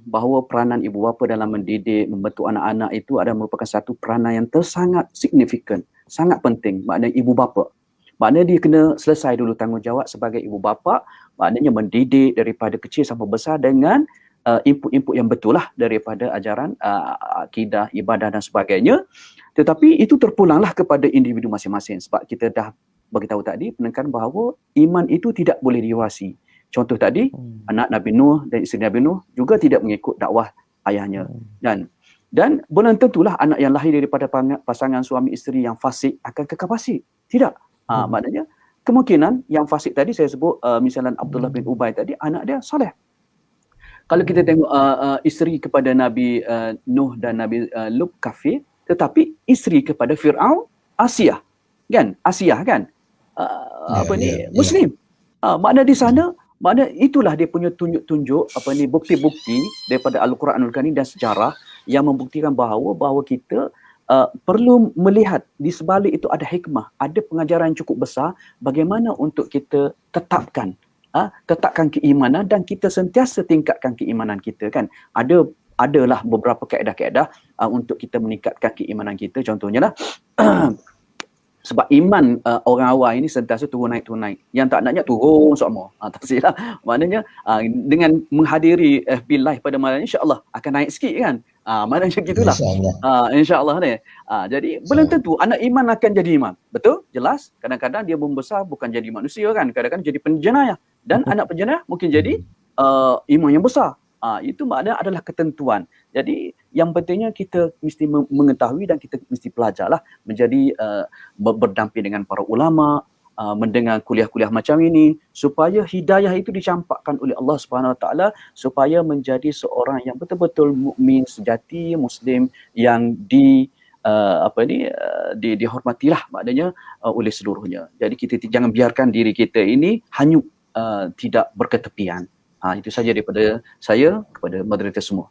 S2: bahawa peranan ibu bapa dalam mendidik, membentuk anak-anak itu adalah merupakan satu peranan yang sangat signifikan, sangat penting. Maknanya ibu bapa. Maknanya dia kena selesai dulu tanggungjawab sebagai ibu bapa. Maknanya mendidik daripada kecil sampai besar dengan input-input yang betul lah daripada ajaran akidah, ibadah dan sebagainya. Tetapi itu terpulanglah kepada individu masing-masing. Sebab kita dah beritahu tadi, menekan bahawa iman itu tidak boleh diwasi. Contoh tadi, anak Nabi Nuh dan isteri Nabi Nuh juga tidak mengikut dakwah ayahnya. Dan belum tentulah anak yang lahir daripada pasangan suami isteri yang fasik akan kekal fasik. Tidak. Maknanya kemungkinan yang fasik tadi saya sebut misalnya Abdullah bin Ubay tadi, anak dia soleh. Kalau kita tengok isteri kepada Nabi Nuh dan Nabi Lut kafir, tetapi isteri kepada Fir'aun Asiyah kan? Muslim. Makna di sana, makna itulah dia punya tunjuk-tunjuk bukti-bukti daripada Al-Quranul Karim dan sejarah yang membuktikan bahawa kita perlu melihat di sebalik itu ada hikmah, ada pengajaran yang cukup besar bagaimana untuk kita tetapkan keimanan dan kita sentiasa tingkatkan keimanan kita kan. Adalah beberapa kaedah-kaedah untuk kita meningkatkan keimanan kita. Contohnya lah sebab iman orang awal ini sentiasa turun naik. Yang tak naknya turun semua. Tak silap. Maknanya dengan menghadiri FB Live pada malam ini, insya-Allah akan naik sikit kan. Maknanya gitulah. Insya-Allah ni. Jadi belum tentu anak iman akan jadi imam. Betul? Jelas? Kadang-kadang dia membesar bukan jadi manusia kan. Kadang-kadang jadi penjenayah. Dan anak penjenayah mungkin jadi imam yang besar. Itu maknanya adalah ketentuan. Jadi yang pentingnya kita mesti mengetahui dan kita mesti belajarlah menjadi berdamping dengan para ulama, mendengar kuliah-kuliah macam ini supaya hidayah itu dicampakkan oleh Allah Subhanahu Wa Taala supaya menjadi seorang yang betul-betul mukmin sejati, muslim yang dihormatilah maknanya oleh seluruhnya. Jadi kita jangan biarkan diri kita ini hanyut, tidak berketepian. Itu saja daripada saya kepada moderator semua.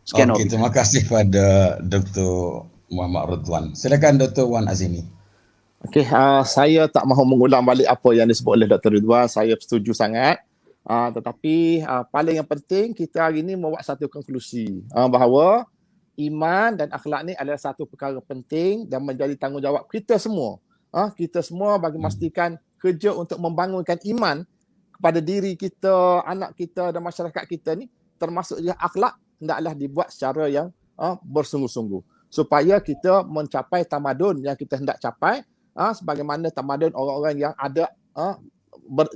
S2: Sekian.
S1: Terima kasih pada Dr. Muhammad Ridwan. Silakan Dr. Wan Azimi.
S3: Saya tak mahu mengulang balik apa yang disebut oleh Dr. Ridwan. Saya setuju sangat. Tetapi paling yang penting kita hari ini membuat satu konklusi bahawa iman dan akhlak ni adalah satu perkara penting dan menjadi tanggungjawab kita semua. Kita semua bagi memastikan kerja untuk membangunkan iman kepada diri kita, anak kita dan masyarakat kita ni, termasuk juga akhlak, hendaklah dibuat secara yang bersungguh-sungguh supaya kita mencapai tamadun yang kita hendak capai, sebagaimana tamadun orang-orang yang ada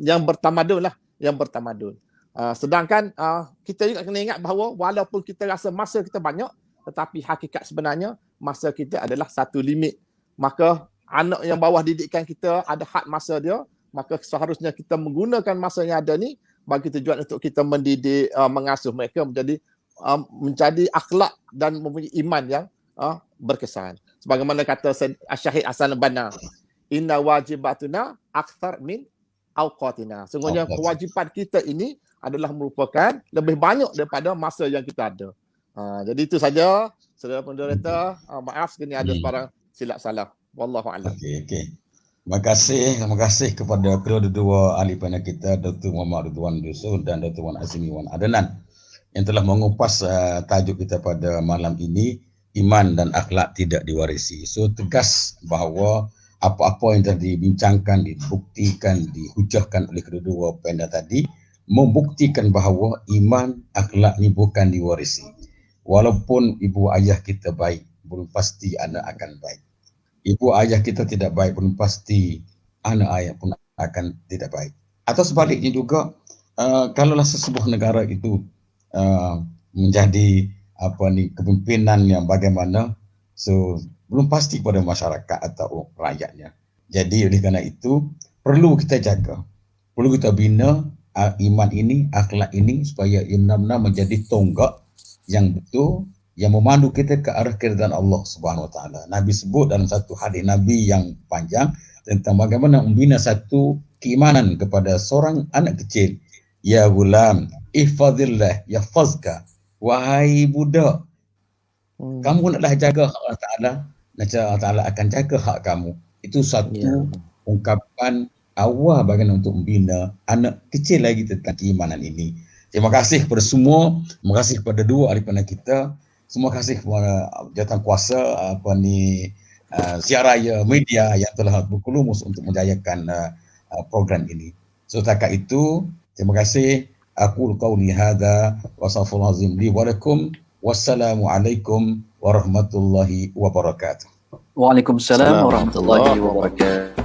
S3: yang bertamadun lah, yang bertamadun. Sedangkan kita juga kena ingat bahawa walaupun kita rasa masa kita banyak, tetapi hakikat sebenarnya masa kita adalah satu limit. Maka anak yang bawah didikan kita ada had masa dia, maka seharusnya kita menggunakan masa yang ada ni bagi tujuan untuk kita mendidik, mengasuh mereka menjadi akhlak dan mempunyai iman yang berkesan. Sebagaimana kata Syahid Hasan Banna, inna wajibatuna akthar min awqatina. Sungguhnya kewajipan kita ini adalah merupakan lebih banyak daripada masa yang kita ada. Jadi itu saja, saudara moderator. Maaf sekiranya ada sebarang silap salah. Wallahu a'lam.
S1: Okey. Terima kasih kepada kedua-dua ahli panel kita, Dr. Muhammad Ridwan Yusof dan Dr. Wan Azimi Wan Adnan, yang telah mengupas tajuk kita pada malam ini, iman dan akhlak tidak diwarisi. So tegas bahawa apa-apa yang telah dibincangkan, dibuktikan, dihujahkan oleh kedua-dua penda tadi membuktikan bahawa iman, akhlak ni bukan diwarisi. Walaupun ibu ayah kita baik, belum pasti anak akan baik. Ibu ayah kita tidak baik, belum pasti anak ayah pun akan tidak baik. Atau sebaliknya juga, kalaulah sesebuah negara itu menjadi kepimpinan yang bagaimana, so belum pasti kepada masyarakat atau rakyatnya. Jadi oleh kerana itu perlu kita jaga, perlu kita bina iman ini, akhlak ini supaya ia benar-benar menjadi tonggak yang betul yang memandu kita ke arah keridhaan Allah Subhanahu Wa Taala. Nabi sebut dalam satu hadis Nabi yang panjang tentang bagaimana membina satu keimanan kepada seorang anak kecil. Ya gulam, ihfazillah yahfazka. Wahai budak, kamu naklah jaga hak Allah Taala, nanti Allah Taala akan jaga hak kamu. Itu satu ungkapan awal bagaimana untuk membina anak kecil lagi tentang keimanan ini. Terima kasih kepada semua, terima kasih kepada dua ahli panel kita, terima kasih kepada jawatan kuasa siar raya media yang telah berkelumus untuk menjayakan program ini. So setakat itu, terima kasih. Aku qauli hadza wa astaghfirullah azim li wa lakum. Wassalamualaikum warahmatullahi wabarakatuh.
S2: Waalaikumsalam warahmatullahi wabarakatuh.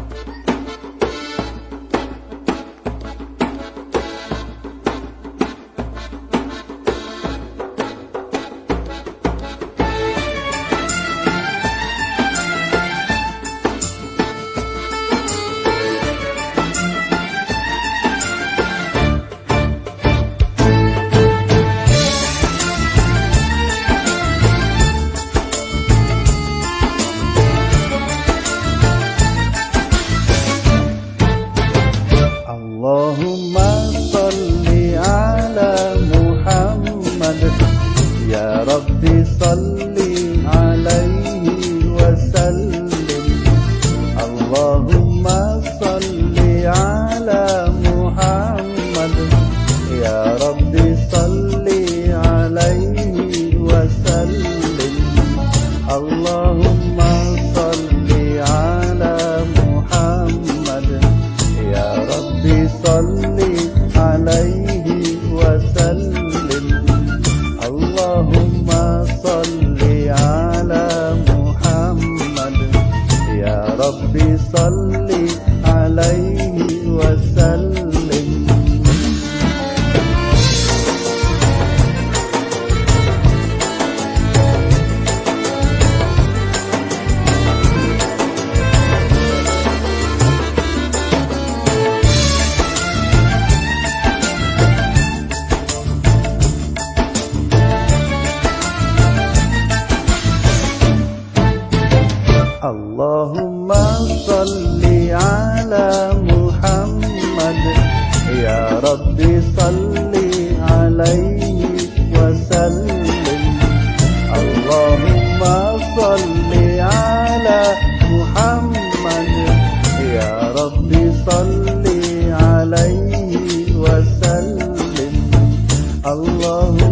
S4: Allah